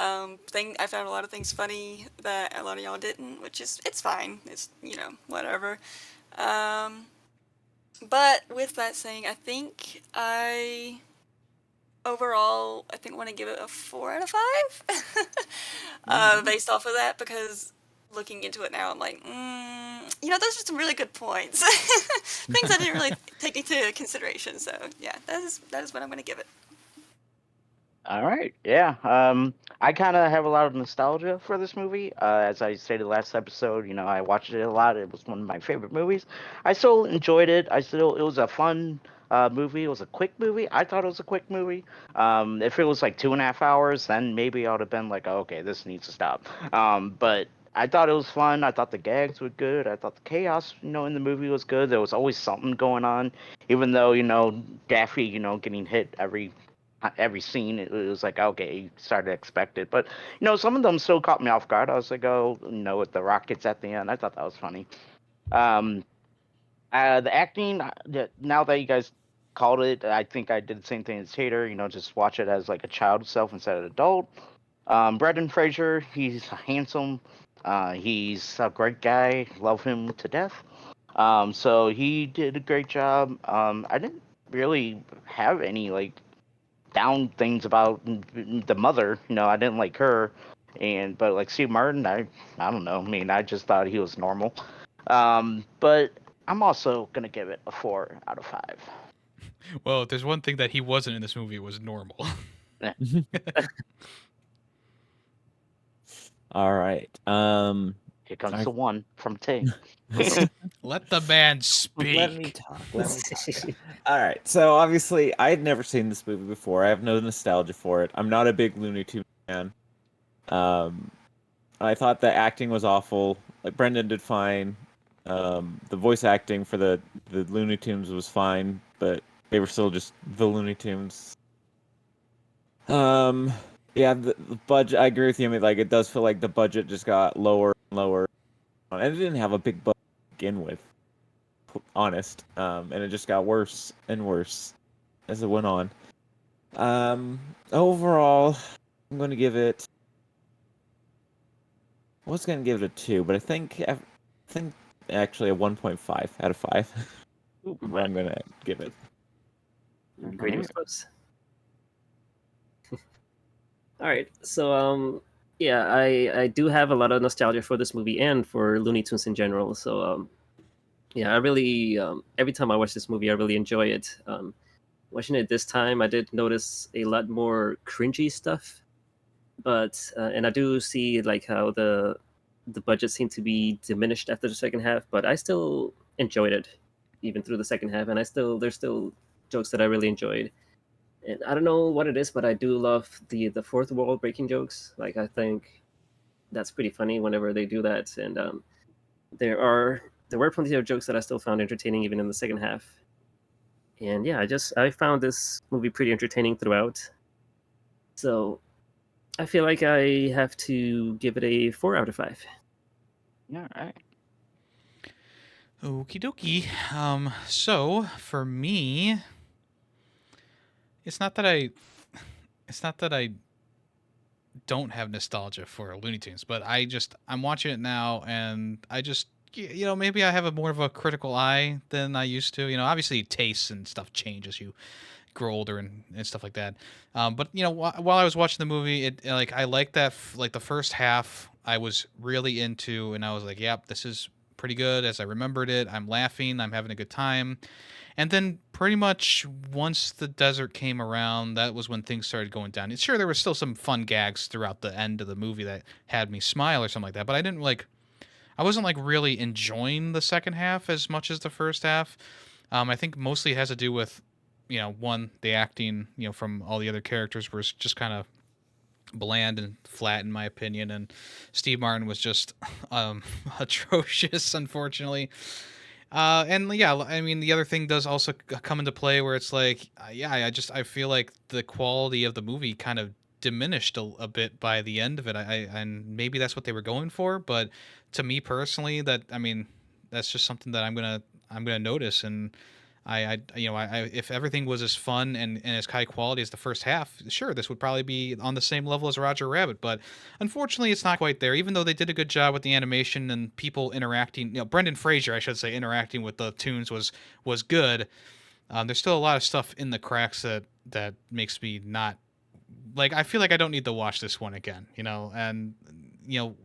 Speaker 5: I found a lot of things funny that a lot of y'all didn't, which is, it's fine. It's, whatever. Um, but with that saying, overall, I think want to give it a 4 out of 5. Based off of that, because looking into it now, I'm like, those are some really good points. Things I didn't really take into consideration. So yeah, that is what I'm going to give it.
Speaker 2: All right, yeah. I kind of have a lot of nostalgia for this movie. As I stated last episode, I watched it a lot. It was one of my favorite movies. I still enjoyed it. It was a fun movie. It was a quick movie. I thought it was a quick movie. If it was like 2.5 hours, then maybe I would have been like, oh, okay, this needs to stop. But I thought it was fun. I thought the gags were good. I thought the chaos, in the movie was good. There was always something going on, even though, Daffy, getting hit every scene. It was like, okay, you started to expect it, but some of them still caught me off guard. I was like, oh, with the rockets at the end, I thought that was funny. um the acting, now that you guys called it, I think I did the same thing as Tater, just watch it as like a child self instead of adult. Brendan Fraser, he's handsome, he's a great guy, love him to death. So he did a great job. I didn't really have any like down things about the mother. I didn't like her, but like Steve Martin, I don't know. I mean, I just thought he was normal. But I'm also gonna give it a 4 out of 5.
Speaker 1: Well, if there's one thing that he wasn't in this movie, it was normal.
Speaker 3: All right.
Speaker 2: Here comes
Speaker 3: I-
Speaker 2: the one from Tay.
Speaker 1: Let the man
Speaker 3: Let me
Speaker 1: speak.
Speaker 3: talk. All right. So obviously, I had never seen this movie before. I have no nostalgia for it. I'm not a big Looney Tunes fan. I thought the acting was awful. Like Brendan did fine. The voice acting for the Looney Tunes was fine, but they were still just the Looney Tunes. Yeah, the budget. I agree with you. I mean, like it does feel like the budget just got lower and lower, and it didn't have a big budget to begin with. Honest, and it just got worse and worse as it went on. Overall, I'm going to give it. I was going to give it a 2, but I think actually a 1.5 out of 5. What I'm going to give it.
Speaker 4: Great was close. All right, so yeah, I do have a lot of nostalgia for this movie and for Looney Tunes in general. So yeah, I really every time I watch this movie, I really enjoy it. Watching it this time, I did notice a lot more cringy stuff, but and I do see like how the budget seemed to be diminished after the second half, but I still enjoyed it even through the second half, and there's still jokes that I really enjoyed. And I don't know what it is, but I do love the fourth wall breaking jokes. Like I think that's pretty funny whenever they do that. And there are there were plenty of jokes that I still found entertaining even in the second half. And yeah, I found this movie pretty entertaining throughout. So I feel like I have to give it a 4 out of 5.
Speaker 2: Yeah, all right.
Speaker 1: Okie dokie. So for me, it's not that I don't have nostalgia for Looney Tunes, but I'm watching it now, and maybe I have a more of a critical eye than I used to. Obviously tastes and stuff change as you grow older and stuff like that. But while I was watching the movie, I like that like the first half I was really into, and I was like, yep, this is pretty good as I remembered it. I'm laughing, I'm having a good time. And then pretty much once the desert came around, that was when things started going down. Sure, there was still some fun gags throughout the end of the movie that had me smile or something like that, but I wasn't like really enjoying the second half as much as the first half. I think mostly it has to do with, one, the acting, from all the other characters was just kind of bland and flat in my opinion, and Steve Martin was just atrocious, unfortunately. And yeah, I mean, the other thing does also come into play where it's like, I feel like the quality of the movie kind of diminished a bit by the end of it. And maybe that's what they were going for, but to me personally, that's just something that I'm gonna notice. And if everything was as fun and as high quality as the first half, sure, this would probably be on the same level as Roger Rabbit. But unfortunately, it's not quite there. Even though they did a good job with the animation and people interacting, Brendan Fraser, I should say, interacting with the tunes was good. There's still a lot of stuff in the cracks that makes me not like. I feel like I don't need to watch this one again. And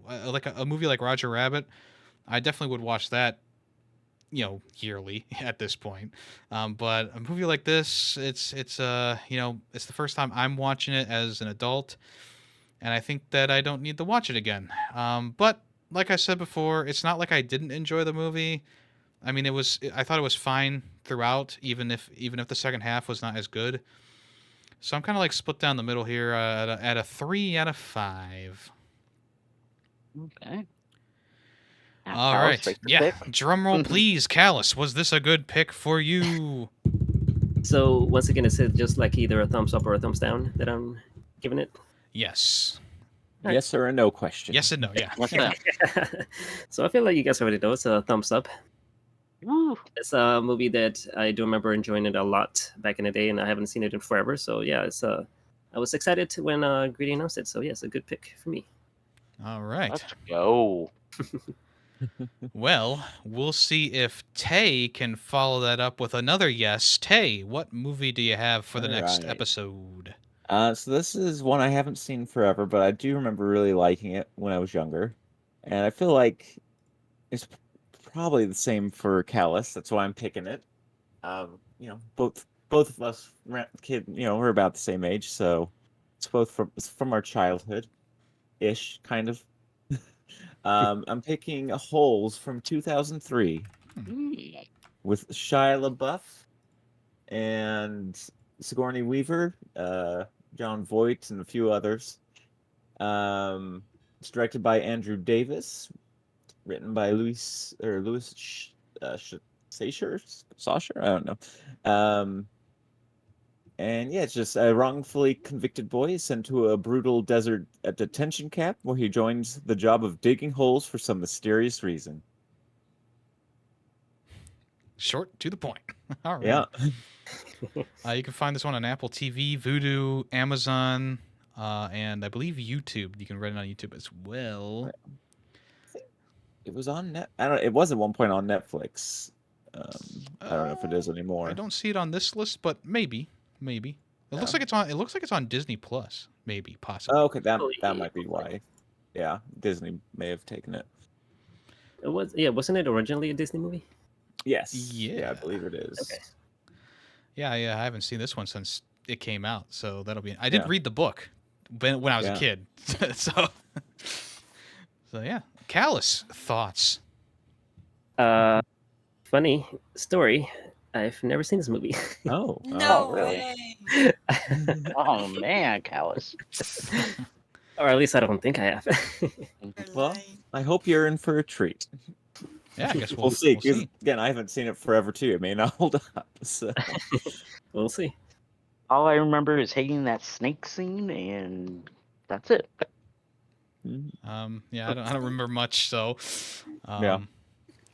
Speaker 1: like a movie like Roger Rabbit, I definitely would watch that yearly at this point. But a movie like this, it's the first time I'm watching it as an adult, and I think that I don't need to watch it again. But like I said before, it's not like I didn't enjoy the movie. I mean, I thought it was fine throughout, even if the second half was not as good. So I'm kind of like split down the middle here at a 3 out of 5.
Speaker 2: Okay. Now,
Speaker 1: All
Speaker 2: Callus,
Speaker 1: right.
Speaker 2: take the
Speaker 1: Yeah.
Speaker 2: pick.
Speaker 1: Drum roll, please, Callus. Was this a good pick for you?
Speaker 4: So once again, is it just like either a thumbs up or a thumbs down that I'm giving it?
Speaker 1: Yes.
Speaker 3: Yes or a no question.
Speaker 1: Yes and no. Yeah.
Speaker 2: What's that?
Speaker 4: So I feel like you guys already know it's a thumbs up.
Speaker 2: Woo.
Speaker 4: It's a movie that I do remember enjoying it a lot back in the day, and I haven't seen it in forever. So yeah, I was excited when Greedy announced it. So yeah, it's a good pick for me.
Speaker 1: All right.
Speaker 2: Let's go.
Speaker 1: Well, we'll see if Tay can follow that up with another yes. Tay, what movie do you have for the next
Speaker 3: Alright.
Speaker 1: episode?
Speaker 3: So this is one I haven't seen forever, but I do remember really liking it when I was younger, and I feel like it's probably the same for Callus. That's why I'm picking it. Both of us, we're about the same age, so it's from our childhood, ish, kind of. I'm picking Holes from 2003
Speaker 2: Mm.
Speaker 3: with Shia LaBeouf and Sigourney Weaver, John Voight, and a few others. It's directed by Andrew Davis, written by Louis Sacher. I don't know. And yeah, it's just a wrongfully convicted boy is sent to a brutal desert detention camp where he joins the job of digging holes for some mysterious reason.
Speaker 1: Short to the point. All right.
Speaker 3: Yeah.
Speaker 1: You can find this one on Apple TV, Vudu, Amazon, and I believe YouTube. You can rent it on YouTube as well.
Speaker 3: It was on it was at one point on Netflix. I don't know if it is anymore.
Speaker 1: I don't see it on this list, but maybe. It looks like it's on. It looks like it's on Disney Plus. Maybe, possibly.
Speaker 3: Oh, okay, that might be why. Yeah, Disney may have taken it.
Speaker 4: It was, yeah, wasn't it originally a Disney movie?
Speaker 3: Yes.
Speaker 1: Yeah.
Speaker 3: I believe it is.
Speaker 4: Okay.
Speaker 1: Yeah. I haven't seen this one since it came out, so that'll be. I did
Speaker 3: Yeah.
Speaker 1: read the book when I was a
Speaker 3: Yeah.
Speaker 1: kid, so yeah. Callus, thoughts?
Speaker 4: Funny story. I've never seen this movie.
Speaker 3: Oh.
Speaker 5: No
Speaker 3: really?
Speaker 5: way.
Speaker 2: Oh man, Callus.
Speaker 4: Or at least I don't think I have.
Speaker 5: You're
Speaker 3: Well,
Speaker 5: lying.
Speaker 3: I hope you're in for a treat.
Speaker 1: Yeah, I guess
Speaker 3: We'll see.
Speaker 1: We'll
Speaker 3: 'Cause,
Speaker 1: see.
Speaker 3: again, I haven't seen it forever too. It may not hold up. So
Speaker 4: We'll see.
Speaker 2: All I remember is hating that snake scene, and that's it.
Speaker 1: Yeah, I don't remember much. So,
Speaker 3: Yeah.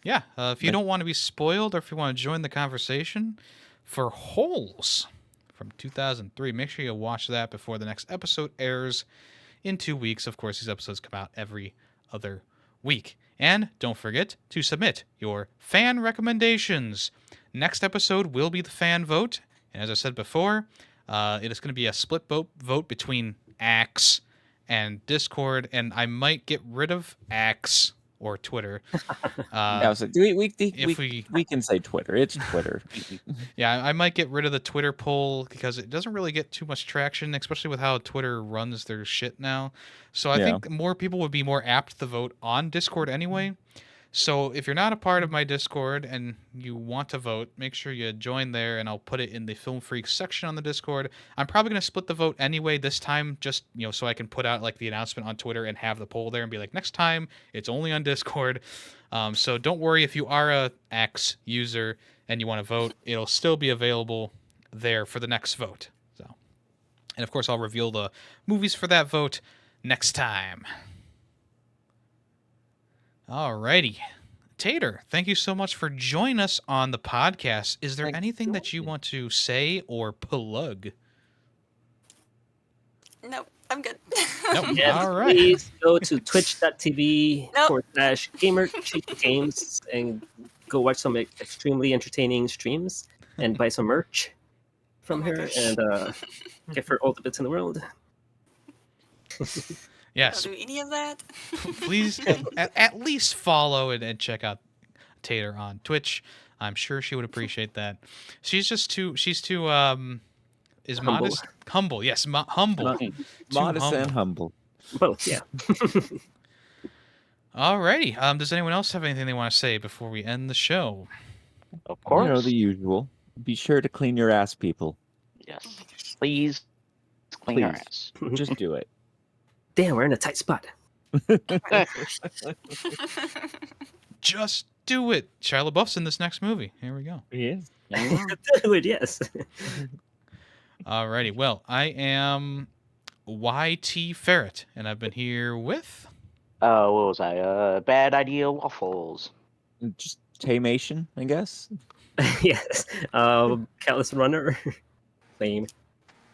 Speaker 1: yeah. If you don't want to be spoiled, or if you want to join the conversation, for Holes from 2003, make sure you watch that before the next episode airs in 2 weeks. Of course, these episodes come out every other week. And don't forget to submit your fan recommendations. Next episode will be the fan vote. And as I said before, it is going to be a split vote between Axe and Discord. And I might get rid of Axe or Twitter.
Speaker 3: Yeah, I was like,
Speaker 1: if
Speaker 3: we can say Twitter. It's Twitter.
Speaker 1: Yeah, I might get rid of the Twitter poll because it doesn't really get too much traction, especially with how Twitter runs their shit now. So I
Speaker 3: Yeah.
Speaker 1: think more people would be more apt to vote on Discord anyway. So if you're not a part of my Discord and you want to vote, make sure you join there, and I'll put it in the Film Freaks section on the Discord. I'm probably going to split the vote anyway this time, just so I can put out like the announcement on Twitter and have the poll there and be like, next time it's only on Discord. So don't worry if you are a X user and you want to vote, it'll still be available there for the next vote. So, and of course, I'll reveal the movies for that vote next time. Alrighty. Tater, thank you so much for joining us on the podcast. Is there anything that you want to say or plug?
Speaker 5: Nope, I'm good.
Speaker 1: Nope.
Speaker 4: Yes,
Speaker 1: All right.
Speaker 4: please go to twitch.tv
Speaker 5: Nope.
Speaker 4: /gamergames and go watch some extremely entertaining streams and buy some merch from
Speaker 5: Oh my
Speaker 4: her
Speaker 5: gosh.
Speaker 4: and give her all the bits in the world.
Speaker 1: Yes.
Speaker 5: Don't do any of that.
Speaker 1: Please at least follow and check out Tater on Twitch. I'm sure she would appreciate that. She's too
Speaker 4: Humble.
Speaker 1: modest, humble. Yes, humble. Too
Speaker 3: Modest and humble.
Speaker 4: Both, yeah.
Speaker 1: Alrighty. Does anyone else have anything they want to say before we end the show?
Speaker 2: Of course.
Speaker 3: You know, the usual. Be sure to clean your ass, people.
Speaker 2: Yes. Please clean your
Speaker 3: Please.
Speaker 2: ass.
Speaker 3: Just do it.
Speaker 4: Damn, we're in a tight spot.
Speaker 1: Just do it. Shia LaBeouf's in this next movie. Here we go.
Speaker 3: He is.
Speaker 4: Dude, yes.
Speaker 1: Alrighty. Well, I am YT Ferret, and I've been here with.
Speaker 2: What was I? Bad Idea Waffles.
Speaker 3: Just Taymation, I guess.
Speaker 4: Yes. Callous Runner. Lame.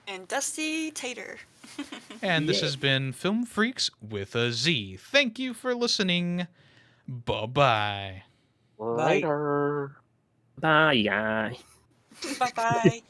Speaker 5: And Dusty Tater.
Speaker 1: And this
Speaker 4: Yeah.
Speaker 1: has been Film Freaks with a Z. Thank you for listening. Bye-bye.
Speaker 2: Later.
Speaker 4: Bye.
Speaker 5: Bye bye.